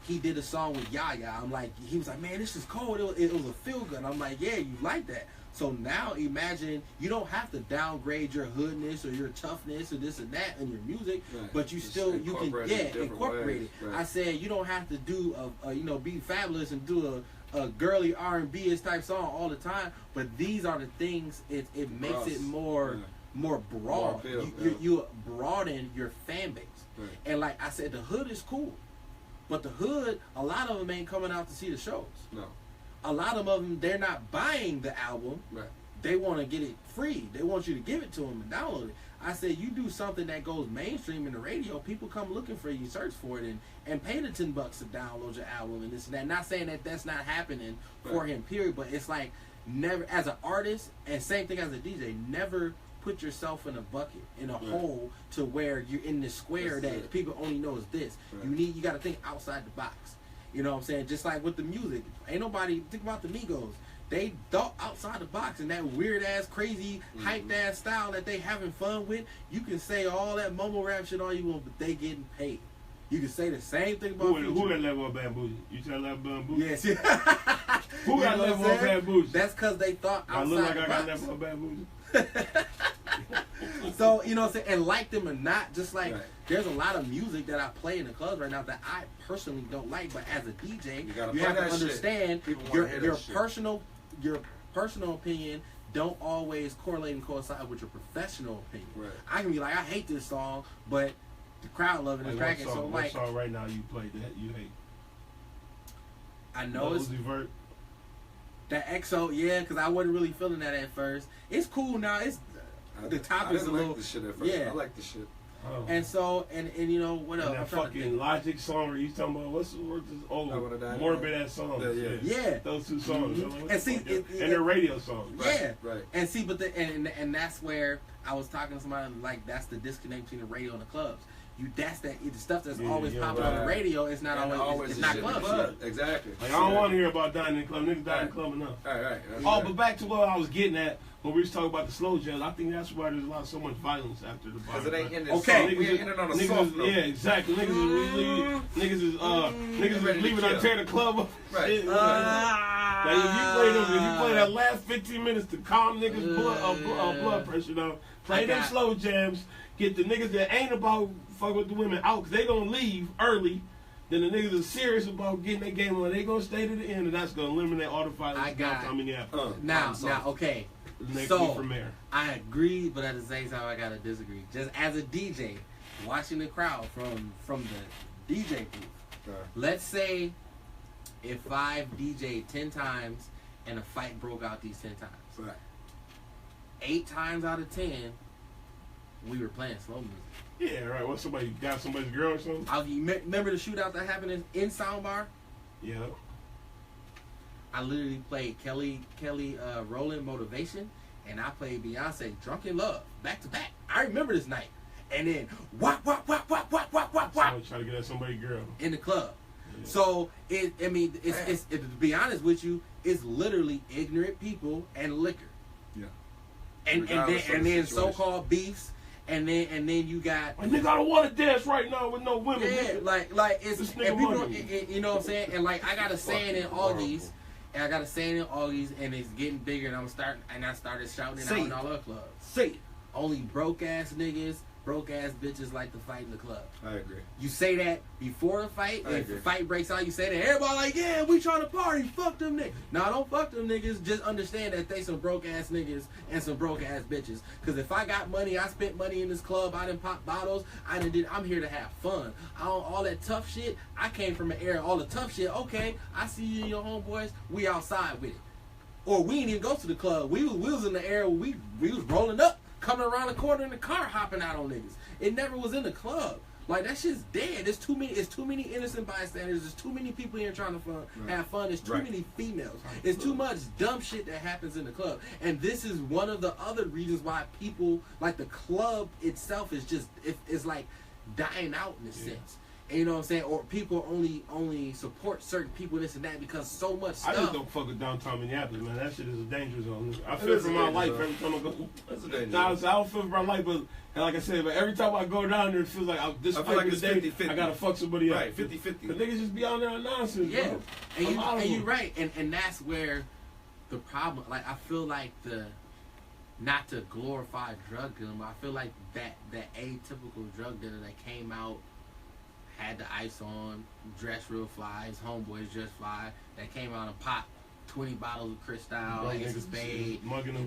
he did a song with Yaya. I'm like, he was like, man, this is cold. It was a feel good. I'm like, yeah, you like that. So now imagine you don't have to downgrade your hoodness or your toughness or this and that in your music, right. But you still can incorporate it. Right. I said you don't have to do be fabulous and do a girly R&B type song all the time, but these are the things. It makes it more broad. You broaden your fan base, right. And like I said, the hood is cool, but the hood, a lot of them ain't coming out to see the shows. No. A lot of them, they're not buying the album. Right. they want to get it free. They want you to give it to them and download it. I said, you do something that goes mainstream in the radio, people come looking for you, search for it, and pay the $10 to download your album and this and that. Not saying that that's not happening for him, period, but it's like, never, as an artist, and same thing as a DJ, never put yourself in a bucket, in a hole, to where you're in this square that people only know is this. You got to think outside the box. You know what I'm saying? Just like with the music. Ain't nobody, think about the Migos. They thought outside the box, and that weird ass, crazy, hyped ass style that they having fun with. You can say all that mumble rap shit all you want, but they getting paid. You can say the same thing about who got level of bamboozle? You tell that bamboozle? Yes. Who got level of bamboozle? That's because they thought outside the box. I look like I got level of bamboozle. So, you know what I'm saying? And like them or not, just like there's a lot of music that I play in the clubs right now that I personally don't like, but as a DJ, you have to understand your personal opinion don't always correlate and coincide with your professional opinion. Right. I can be like, I hate this song, but the crowd loving it, cracking. So what song right now you played that you hate? I know it's that EXO, because I wasn't really feeling that at first. It's cool now. It's the topic's a little. I like the shit at first. Yeah, I like the shit. Oh. And so, and you know what else? That fucking Logic song where you talking about what's this old morbid ass song? Yeah, those two songs. And see, and they're radio songs. Right. And see, but and that's where I was talking to somebody like that's the disconnect between the radio and the clubs. The stuff that's always popping on the radio. It's not always. It's not club shit. Exactly. Like I don't want to hear about dying in the club. Niggas die in the club enough. Right. But back to what I was getting at. When we was talking about the slow jams, I think that's why there's so much violence after the bar. Because it ain't in this song. We ain't ending on a soft note. Yeah, exactly. Niggas is leaving to tear the club up. Right. Like if you play that last 15 minutes to calm niggas' blood pressure down, play them slow jams, get the niggas that ain't about fuck with the women out, because they gonna leave early. Then the niggas are serious about getting that game on. They gonna stay to the end, and that's gonna eliminate all the violence. Now, okay. From there. I agree, but at the same time, I gotta disagree. Just as a DJ, watching the crowd from the DJ booth. Let's say if I've DJ'd 10 times and a fight broke out these 10 times. 8 times out of 10, we were playing slow music. Yeah, right. What, somebody got somebody's girl or something? Remember the shootout that happened in Soundbar? Yeah. I literally played Kelly Rowland Motivation, and I played Beyonce Drunken Love back to back. I remember this night. And then whop. Trying to get at somebody's girl in the club. Yeah. So it's to be honest with you, it's literally ignorant people and liquor. Yeah. And then so-called beefs. And then you got. Nigga, I don't want to dance right now with no women. Yeah, like it's and people don't, you know what I'm saying. And like I got a saying in all these, and it's getting bigger. And I started shouting it out in all our clubs. Say it. Only broke ass niggas, broke ass bitches like to fight in the club. I agree. You say that before the fight, and if the fight breaks out, you say that everybody like, yeah, we trying to party. Fuck them niggas. Nah, don't fuck them niggas. Just understand that they some broke ass niggas and some broke ass bitches. Cause if I got money, I spent money in this club. I done pop bottles. I'm here to have fun. All that tough shit. I came from an era. All the tough shit. Okay, I see you and your homeboys. We outside with it. Or we didn't even go to the club. We was in the era where we was rolling up, coming around the corner in the car, hopping out on niggas. It never was in the club. Like that shit's dead. It's too many innocent bystanders. There's too many people here trying to have fun. There's too many females. It's too much dumb shit that happens in the club. And this is one of the other reasons why people like the club itself is just it's like dying out in a sense. And you know what I'm saying? Or people only support certain people, this and that, because so much stuff. I just don't fuck with downtown Minneapolis, man. That shit is a danger zone. I feel for my life every time I go. That's a danger zone. I don't feel for my life, but like I said, but every time I go down there, it feels like I feel like it's 50-50. I gotta fuck somebody else. Right, 50-50. But niggas just be out there on nonsense, yeah. Bro. And you're right. And that's where the problem, like, I feel like not to glorify drug dealing, but I feel like that atypical drug dealer that came out, had the ice on, dressed real fly, his homeboys dressed fly, that came out and popped 20 bottles of Cristal, Ace of Spade,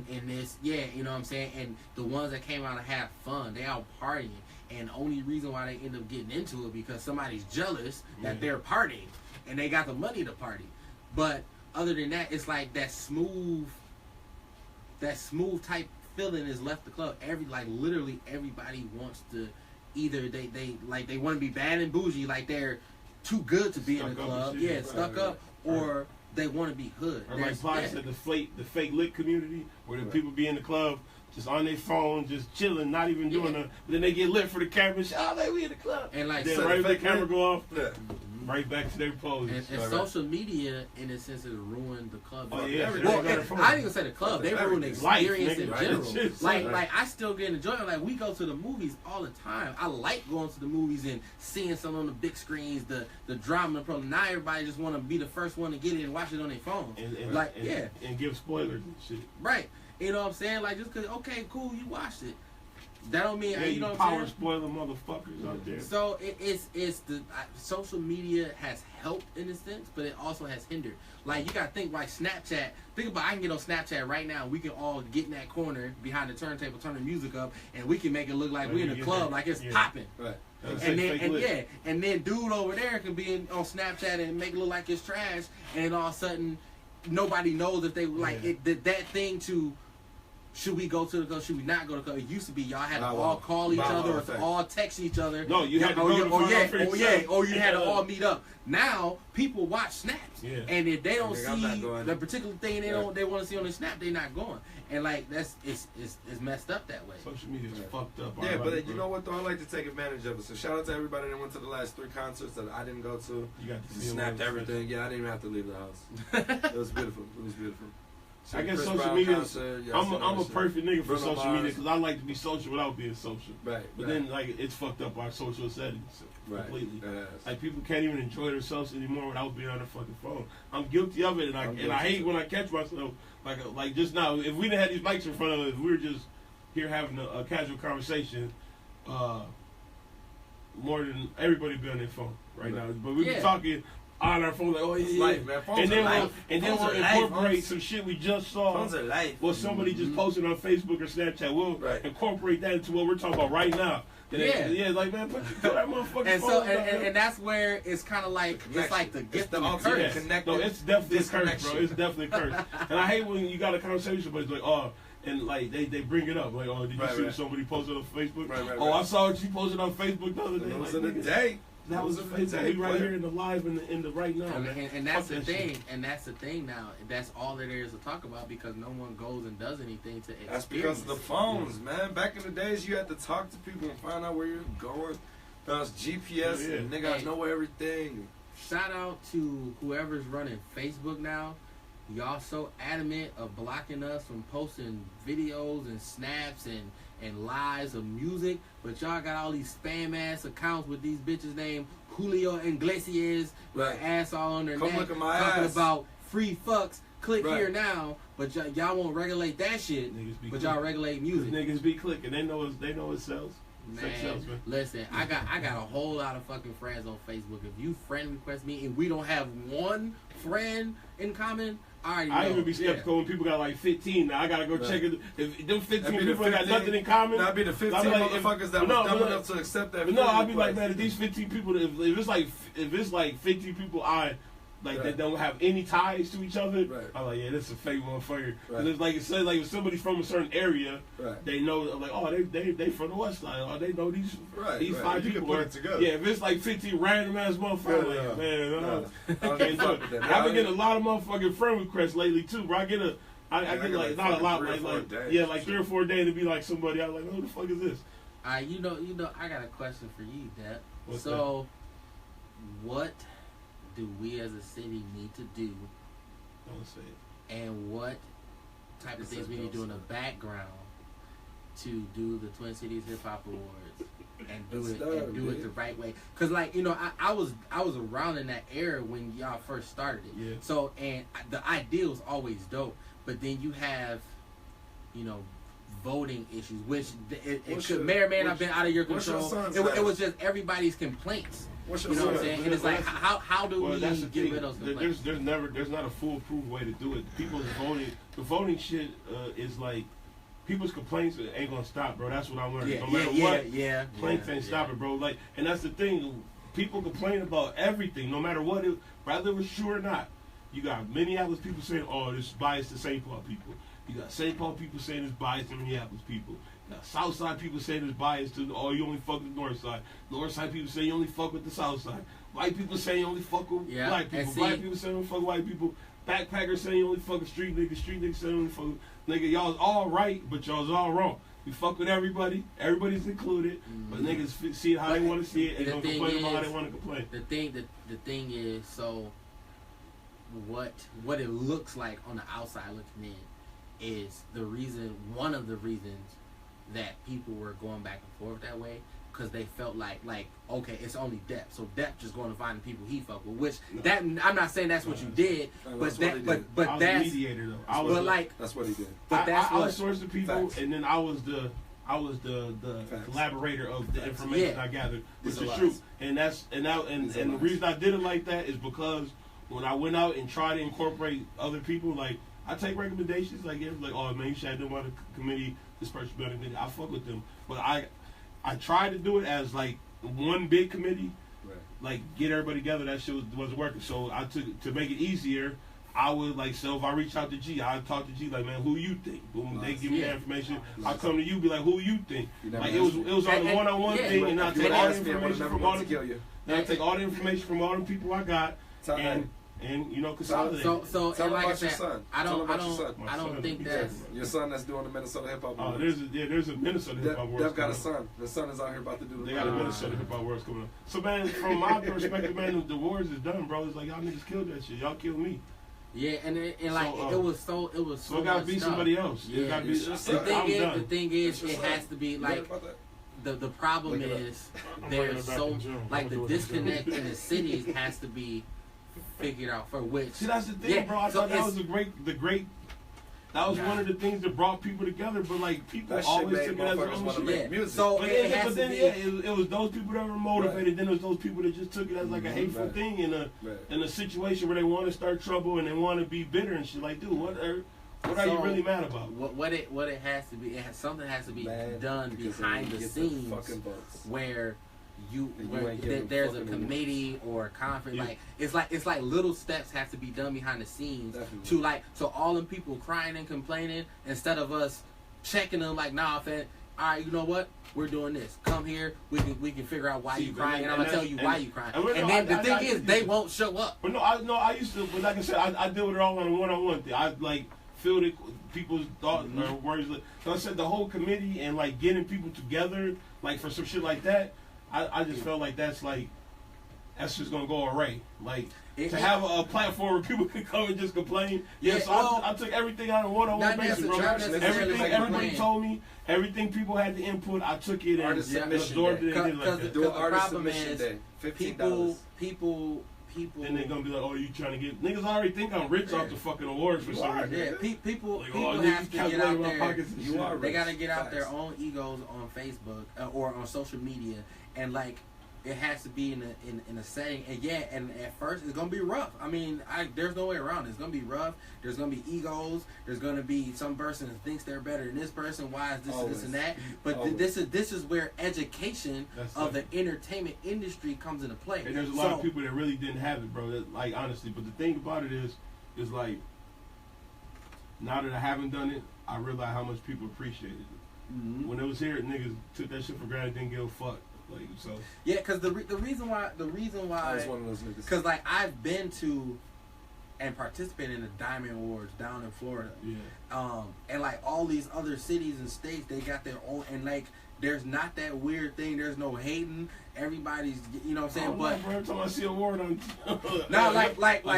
in this, you know what I'm saying? And the ones that came out and had fun, they out partying. And the only reason why they end up getting into it because somebody's jealous that they're partying and they got the money to party. But other than that, it's like that smooth that smooth type feeling has left the club. Literally everybody wants to either they want to be bad and bougie, like they're too good to be in the club, stuck up, or they want to be hood. Or like Pop said, the fake lit community, where the people be in the club just on their phone, just chilling, not even doing nothing. Then they get lit for the camera. We in the club. And like, then right when the camera go off, right back to their pose. And social media, in a sense, has ruined the club. Oh yeah. Well, I didn't even say the club. They ruined the experience in general. Like I still get enjoyment. Like we go to the movies all the time. I like going to the movies and seeing something on the big screens, the drama, the problem. Now everybody just want to be the first one to get it and watch it on their phone. And give spoilers and shit. Right. You know what I'm saying? Like, just because, okay, cool, you watched it. That don't mean, you know what I'm saying? Power spoiler motherfuckers out there. So, it's the social media has helped in a sense, but it also has hindered. Like, you got to think, like, Snapchat. Think about, I can get on Snapchat right now. We can all get in that corner behind the turntable, turn the music up, and we can make it look like we're in a club, like it's popping. Right. And then dude over there can be on Snapchat and make it look like it's trash, and all of a sudden, nobody knows if they, like, that thing to... Should we go to the club? Should we not go to the club? It used to be y'all had to all call each other or all text each other. No, you had to go you had to all meet up. Now people watch snaps, and if they don't see the particular thing they want to see on the snap, they're not going. And like it's messed up that way. Social media is fucked up. Yeah, but you know what though? I like to take advantage of it. So shout out to everybody that went to the last 3 concerts that I didn't go to. You got to snapped everything. Yeah, I didn't even have to leave the house. It was beautiful. It was beautiful. I guess social media. I'm a perfect nigga for social media because I like to be social without being social. Right. But then like it's fucked up our social settings completely. Like people can't even enjoy themselves anymore without being on their fucking phone. I'm guilty of it, and I hate when I catch myself like just now. If we didn't have these mics in front of us, if we were just here having a casual conversation. More than everybody be on their phone right now, but we be talking. On our phone, like, oh yeah, life, man. And then we'll incorporate some shit we just saw. Phones are life. Well, somebody just posted on Facebook or Snapchat. We'll incorporate that into what we're talking about right now. Like man, put that motherfucking phone. And that's where it's kind of like it's like the gift of the curse. No, it's definitely a curse, bro. It's definitely a curse. And I hate when you got a conversation, but it's like, oh. And like they bring it up, like, oh, did you see what somebody posted on Facebook? I saw what you posted on Facebook the other day. It was in the day. That was we right here in the live in the right now. And that's the thing. Shit. And that's the thing now. That's all that there is to talk about because no one goes and does anything to experience. That's because of the phones, man. Back in the days, you had to talk to people and find out where you're going. There was GPS and niggas know everything. Shout out to whoever's running Facebook now. Y'all so adamant of blocking us from posting videos and snaps and lives of music, but y'all got all these spam ass accounts with these bitches named Julio Iglesias with their ass all on their neck talking about free fucks. Click here now, but y'all won't regulate that shit. But y'all regulate music. Niggas be clicking. They know it sells. Man, listen, I got a whole lot of fucking friends on Facebook. If you friend request me and we don't have one friend in common, I even be skeptical when people got like 15. Now I gotta go check it. If them 15 people got nothing in common, that'd be the 15 motherfuckers that was dumb enough to accept that. But no, I'd be like, man, if these 15 people, if it's like 15 people, that don't have any ties to each other, I'm like, yeah, this is a fake motherfucker. And it's like it says, like if somebody's from a certain area, they know, like, oh, they from the west side, oh, they know these 5 people. Put it together. Yeah, if it's like 15 random ass motherfuckers, like, man, I can't do it. I've been getting a lot of motherfucking friend requests lately too, bro. I get like not a lot, like 3 or 4 days to be like somebody. I'm like, who the fuck is this? You know, I got a question for you, Dad. So, what do we as a city need to do? Don't say it. And what type of things we need to do in the background to do the Twin Cities Hip Hop Awards and do it the right way? Because like, you know, I was around in that era when y'all first started it. Yeah. So and the idea was always dope, but then you have, you know, voting issues, which it may or may not have been out of your control. It was just everybody's complaints. You know what I'm saying? And it's like, how do we get rid of those complaints? There's not a foolproof way to do it. People's voting, the voting shit is like, people's complaints ain't gonna stop, bro. That's what I'm learning. No matter what, complaints ain't stopping, bro. Like, and that's the thing. People complain about everything, no matter what, whether it was true or not. You got Minneapolis people saying, "Oh, this bias to St. Paul people." You got St. Paul people saying it's biased to Minneapolis people. You got Southside people saying it's biased to, oh, you only fuck with the North Side. North Side people say you only fuck with the South Side. White people say you only fuck with black people. Black people say you only fuck with white people. Backpackers say you only fuck with street niggas. Street niggas say you only fuck with nigga. Y'all's all right, but y'all's all wrong. We fuck with everybody. Everybody's included. But niggas see it how they want to see it and don't complain about how they want to complain. The thing is, so what it looks like on the outside looking in is one of the reasons that people were going back and forth that way, because they felt like okay, it's only Depp, so Depp just going to find the people he fuck with. Which that I'm not saying that's what you did, but that's a mediator though. That's what he did. But I outsourced the people, and then I was the collaborator of the information I gathered, which is true. And the reason I did it like that is because when I went out and tried to incorporate other people, like I take recommendations, like oh man, you should have done one committee, this person better than I fuck with them, but I tried to do it as like one big committee, like get everybody together. That shit wasn't working. So I took to make it easier. I would so if I reach out to G, I talk to G like, man, who you think? Boom, they give me that information. I come to you, be like, who you think? Like it was on a one-on-one thing, and I take all the information from all the. I take all the information from all the people I got, and consolidate. So tell like about I said, your son. I don't think that's your son that's doing the Minnesota Hip Hop Awards. There's a Minnesota Hip Hop Awards. They've got a son. The son is out here about to do. They got a Minnesota Hip Hop Awards coming up. So man, from my perspective, man, the awards is done, bro. It's like y'all niggas killed that shit. Y'all killed me. Yeah, and it was so it gotta be somebody else. Yeah, it gotta be. The thing is, it has to be like. The problem is there's so like the disconnect in the cities has to be figured out for which. See, that's the thing, bro. I thought that was that was one of the things that brought people together. But like people always took it as their own shit. Yeah. So it was those people that were motivated. Then there was those people that just took it as like a hateful thing in a situation where they want to start trouble and they want to be bitter and shit. Like, dude, what are you really mad about? What it has to be, something has to be done behind the scenes where there's a committee or a conference. Like it's like little steps have to be done behind the scenes to so all them people crying and complaining instead of us checking them like, nah, fam, all right, you know what? We're doing this. Come here. We can figure out why you crying, and I'm gonna tell you why you crying. And then the thing is, they won't show up. But I used to. But like I said, I deal with it all on a one-on-one thing. I feel that people's thoughts or words. So I said the whole committee and like getting people together, like for some shit like that. I just felt like that's just gonna go away. Like to have a platform where people can come and just complain. Yeah, so I took everything on a one-on-one basis, bro. Everything everybody told me, everything people had to input, I took it and absorbed it and did like that. Do an artist submission day. People. Then they're gonna be like, oh, you trying to get niggas already think I'm rich off the fucking awards for some reason. Yeah, people have to get out there. They gotta get out their own egos on Facebook or on social media, and like it has to be in a setting. And and at first it's gonna be rough. I mean, there's no way around it. It's gonna be rough. There's gonna be egos. There's gonna be some person that thinks they're better than this person. Why is this and that? But this is where education of the entertainment industry comes into play. And there's a lot of people that really didn't have it, bro. Like honestly, but the thing about it is like now that I haven't done it, I realize how much people appreciated it. Mm-hmm. When it was here, niggas took that shit for granted, didn't give a fuck. Like, so. Yeah, because the reason why I was one of those niggas. Because like I've been to and participated in the Diamond Awards down in Florida. Yeah. And like all these other cities and states, they got their own, and like there's not that weird thing. There's no hating. Everybody's, you know what I'm saying. But every time I see a award on, like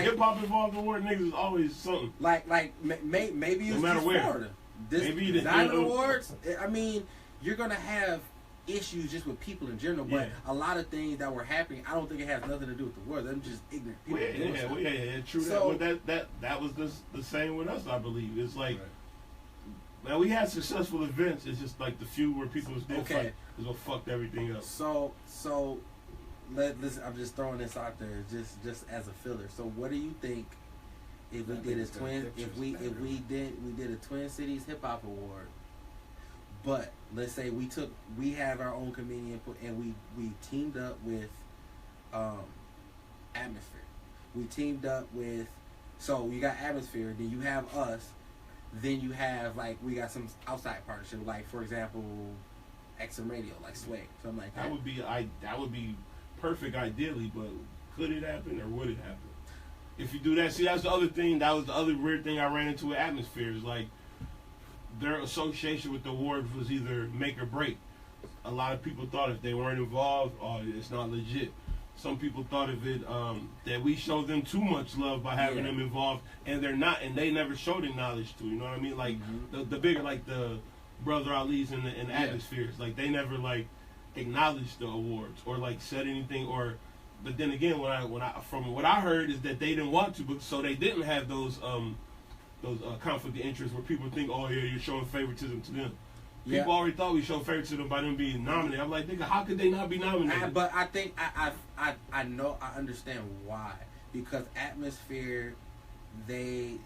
hip hop involved award, niggas is always something. Maybe it's no matter just where. Florida. Maybe the Diamond Awards. I mean, you're gonna have issues just with people in general, but a lot of things that were happening, I don't think it has nothing to do with the world. They're just ignorant people. True. So, that was the same with us, I believe. It's like, man, we had successful events. It's just like the few where people was there fight is what fucked everything up. So listen, I'm just throwing this out there, just as a filler. So, what do you think if we did we did a Twin Cities Hip Hop Award? But let's say we have our own community input and we teamed up with Atmosphere. We teamed up with, so you got Atmosphere, then you have us, then you have like we got some outside partnership, like for example, XM Radio, like Sway, something like that. That would be perfect ideally, but could it happen or would it happen? If you do that, see, that's the other thing. That was the other weird thing I ran into with Atmosphere is like their association with the awards was either make or break. A lot of people thought if they weren't involved, oh, it's not legit. Some people thought of it that we showed them too much love by having them involved, and they're not, and they never showed acknowledged to. You know what I mean? Like the bigger, like the Brother Ali's in the Atmospheres, like they never like acknowledged the awards or like said anything. Or, but then again, when I from what I heard is that they didn't want to, but so they didn't have those conflict of interest where people think, oh yeah, you're showing favoritism to them. People already thought we showed favoritism by them being nominated. I'm like, nigga, how could they not be nominated? But I think I know, I understand why. Because Atmosphere, they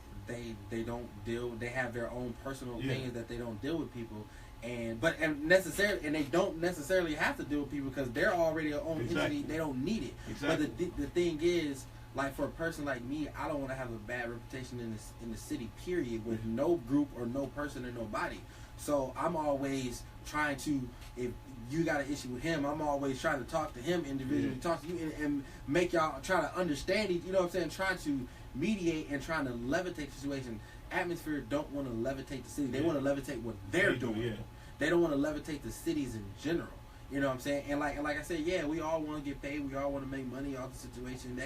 don't deal. They have their own personal opinions that they don't deal with people, and they don't necessarily have to deal with people because they're already their own entity. They don't need it. Exactly. But the thing is, like for a person like me, I don't want to have a bad reputation in the city. Period. With no group or no person or nobody. So I'm always trying to, if you got an issue with him, I'm always trying to talk to him individually, talk to you, and make y'all try to understand it. You know what I'm saying? Trying to mediate and trying to levitate the situation. Atmosphere don't want to levitate the city. They want to levitate what they're doing. They don't want to levitate the cities in general. You know what I'm saying? And like I said, we all want to get paid. We all want to make money off the situation.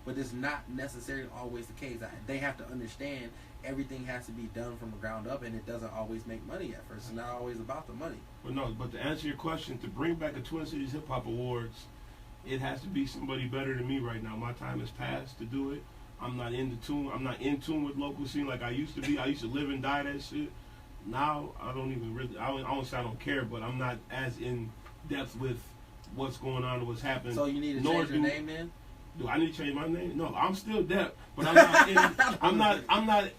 But it's not necessarily always the case. They have to understand everything has to be done from the ground up, and it doesn't always make money at first. It's not always about the money. But to answer your question, to bring back the Twin Cities Hip Hop Awards, it has to be somebody better than me right now. My time has passed to do it. I'm not in tune with local scene like I used to be. I used to live and die that shit. Now I don't even really. I won't say I don't care, but I'm not as in depth with what's going on and what's happening. So you need to change your name then? Do I need to change my name? No, I'm still Depp, but I'm not. I'm not.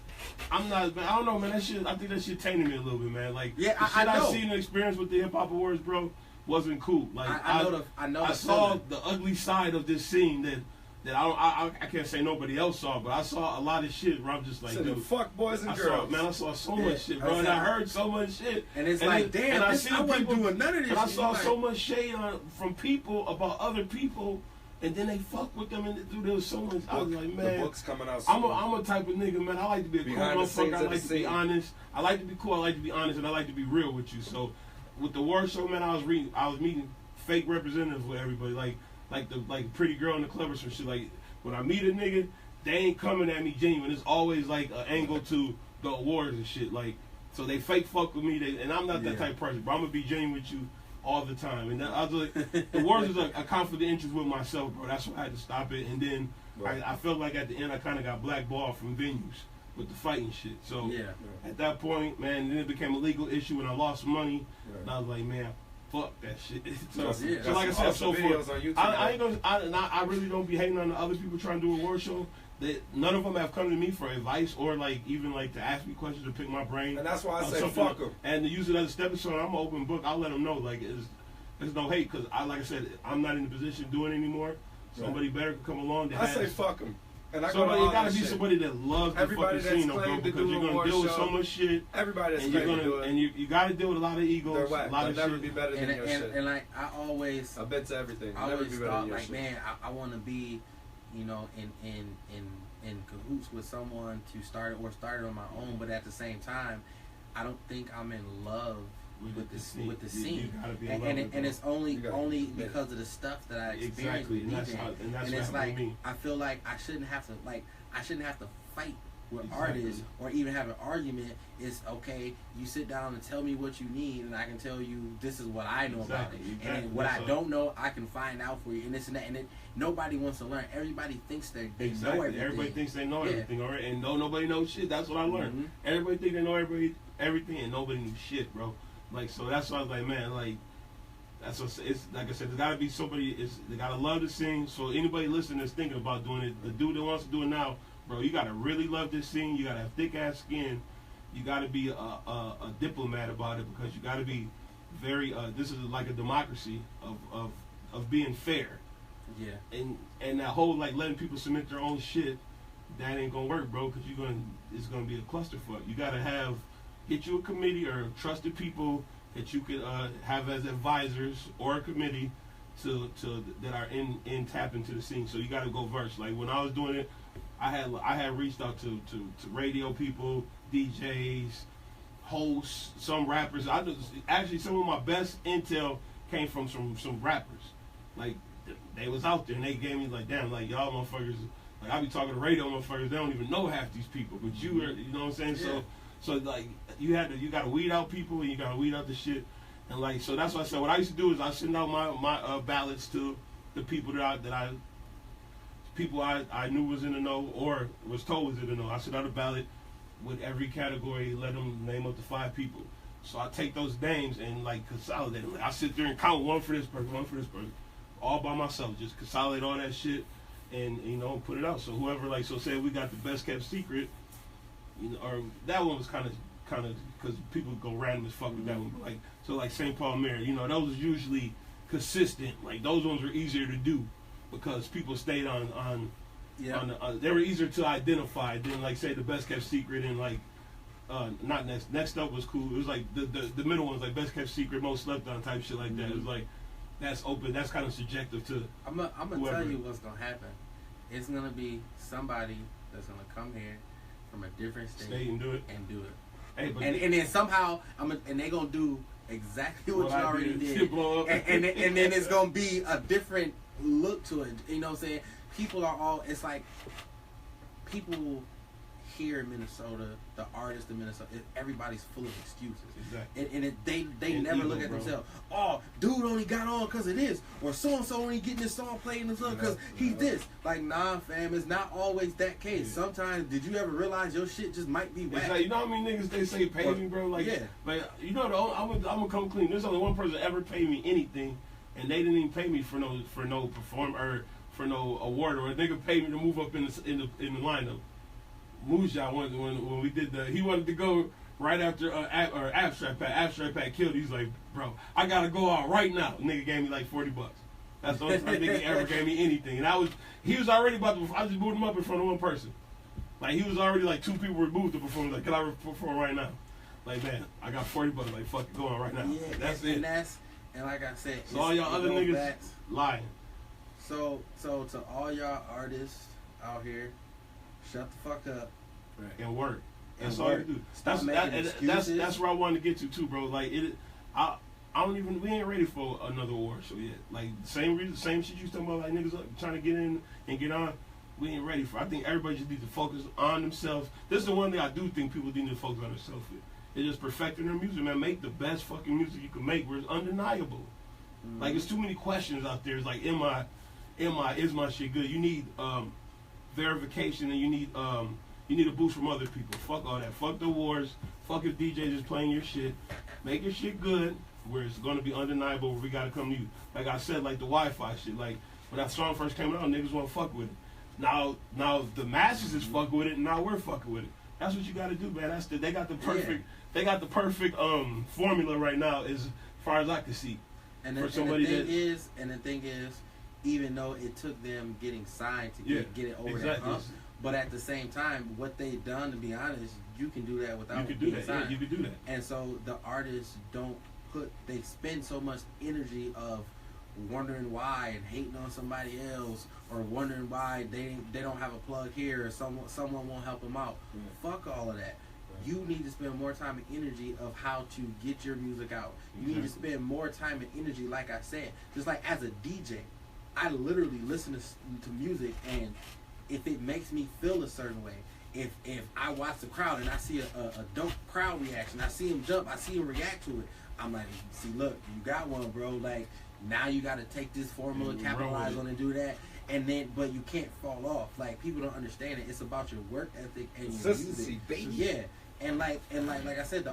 I don't know, man. That shit. I think that shit tainted me a little bit, man. Like, the shit I seen and experienced with the Hip Hop Awards, bro, wasn't cool. Like, I saw the ugly side of this scene that I can't say nobody else saw, but I saw a lot of shit where I'm just like, dude, fuck boys and girls. I saw so much shit, bro, and I heard so much shit. And it's like, damn, I wasn't doing none of this. And I saw so much shade from people about other people. And then they fuck with them, and dude, there was so much. I was like, man, the book's coming out soon. I'm a type of nigga, man. I like to be a cool motherfucker. I like to be honest. I like to be cool. I like to be honest, and I like to be real with you. So, with the award show, man, I was meeting fake representatives with everybody, like the pretty girl in the club or some shit. Like when I meet a nigga, they ain't coming at me genuine. It's always like an angle to the awards and shit. Like, so they fake fuck with me. And I'm not that type of person, but I'm gonna be genuine with you all the time. And I was like, the words is a conflict of interest with myself, bro. That's why I had to stop it. And then I felt like at the end I kind of got blackballed from venues with the fighting shit. So at that point, man, then it became a legal issue and I lost money. And I was like, man, fuck that shit. So like I said, so I really don't be hating on the other people trying to do a award show. None of them have come to me for advice or like even like to ask me questions or pick my brain. And that's why I say fuck them. And to use it as a stepping stone, I'm an open book. I'll let them know like there's no hate because like I said, I'm not in the position to do it anymore. Somebody better come along. I say fuck them. And I gotta be somebody that loves the fucking scene, bro, because you're gonna deal with so much shit. Everybody that's claimed to do it, and you gotta deal with a lot of egos, a lot of never shit. Be better than your shit. And like I bet to everything. I always thought like, man, I want to be, you know, in cahoots with someone to start it on my own, but at the same time, I don't think I'm in love with the scene. And it's only because of the stuff that I experienced with DJing. And it's like I feel like I shouldn't have to fight with artists or even have an argument. It's okay, you sit down and tell me what you need and I can tell you this is what I know about it. And what I don't know I can find out for you and this and that, and nobody wants to learn. Everybody thinks they know everything. Everybody thinks they know everything, alright? And nobody knows shit. That's what I learned. Everybody think they know everything and nobody knew shit, bro. Like, so that's why I was like, man, like, that's what it's like I said, there's gotta be somebody, they gotta love to sing. So anybody listening that's thinking about doing it, the dude that wants to do it now, bro, you gotta really love this scene. You gotta have thick ass skin. You gotta be a diplomat about it because you gotta be very. This is like a democracy of being fair. Yeah. And that whole like letting people submit their own shit. that ain't gonna work, bro, because it's gonna be a clusterfuck. You gotta get you a committee or trusted people that you could have as advisors or a committee to that are in tap into the scene. So you gotta go verse. Like when I was doing it, I had reached out to radio people, DJs, hosts, some rappers. Actually some of my best intel came from some rappers. Like they was out there and they gave me like, damn, like y'all motherfuckers. Like I be talking to radio motherfuckers, they don't even know half these people, but you know what I'm saying? Yeah. So like you gotta weed out people and you gotta weed out the shit, and like so that's what I said. What I used to do is I send out my ballots to the people I knew was in the know or was told was in the know. I sent out a ballot with every category, let them name up to 5 people. So I take those names and like consolidate them. Like, I sit there and count one for this person, all by myself. Just consolidate all that shit. And put it out. So whoever say we got the best kept secret, or that one was kind of because people go random as fuck with that one. But like St. Paul Mary, those was usually consistent. Like those ones were easier to do because people stayed on they were easier to identify than like say the best kept secret and like not next up was cool. It was like the middle ones like best kept secret, most slept on type shit like that. It was like. That's open. That's kind of subjective to. I'm gonna tell you what's gonna happen. It's gonna be somebody that's gonna come here from a different state and do it. Hey, but and then somehow and they gonna do exactly what you already did. And then it's gonna be a different look to it. You know what I'm saying? People are all. It's like people here in Minnesota, the artists in Minnesota, everybody's full of excuses. Exactly. And they never look at themselves. Oh, dude only got on because of this, or so and so only getting this song played in the song because he's this. Like, nah, fam, it's not always that case. Yeah. Sometimes, did you ever realize your shit just might be whack? Like, you know how many niggas they say pay me, bro? Like, yeah. Like, I'm gonna come clean. There's only one person ever paid me anything, and they didn't even pay me for no perform or for no award, or a nigga paid me to move up in the lineup. Muja when we did he wanted to go right after Abstract Pack killed. He's like, bro, I gotta go out right now. The nigga gave me like $40. That's the only time nigga ever gave me anything. And he was already about to. I just moved him up in front of one person. Like he was already like 2 people removed to perform. Like, can I perform right now? Like, man, I got $40. Like, fuck it, go on right now. Yeah, that's it. And like I said, so all y'all other niggas back. Lying. So to all y'all artists out here. Shut the fuck up. Right. And work. That's all you do. That's where I wanted to get to too, bro. Like I don't even. We ain't ready for another award show yet. Like same shit you talking about. Like niggas trying to get in and get on. We ain't ready for. I think everybody just needs to focus on themselves. This is the one thing I do think people need to focus on themselves with. It's just perfecting their music, man. Make the best fucking music you can make where it's undeniable. Mm-hmm. Like there's too many questions out there. It's like, is my shit good? You need verification, and you need a boost from other people. Fuck all that. Fuck the awards. Fuck if DJs is playing your shit. Make your shit good where it's gonna be undeniable. Where we gotta come to you. Like I said, like the Wi-Fi shit. Like when that song first came out, niggas want to fuck with it. Now the masses is fucking with it, and now we're fucking with it. That's what you gotta do, man. They got the perfect. Yeah. They got the perfect formula right now, as far as I can see. And the thing is, even though it took them getting signed to get it over that hump, but at the same time, what they've done, to be honest, you can do that without being signed. Yeah, you can do that. And so the artists they spend so much energy of wondering why and hating on somebody else, or wondering why they don't have a plug here, or someone won't help them out. Fuck all of that. You need to spend more time and energy of how to get your music out. You need to spend more time and energy, like I said. Just like as a DJ, I literally listen to music, and if it makes me feel a certain way, if I watch the crowd and I see a dope crowd reaction, I see them jump, I see them react to it, I'm like, see, look, you got one, bro. Like, now you got to take this formula, capitalize on it, and do that. And then, but you can't fall off. Like, people don't understand it. It's about your work ethic and your music. Baby. Yeah. And like I said, the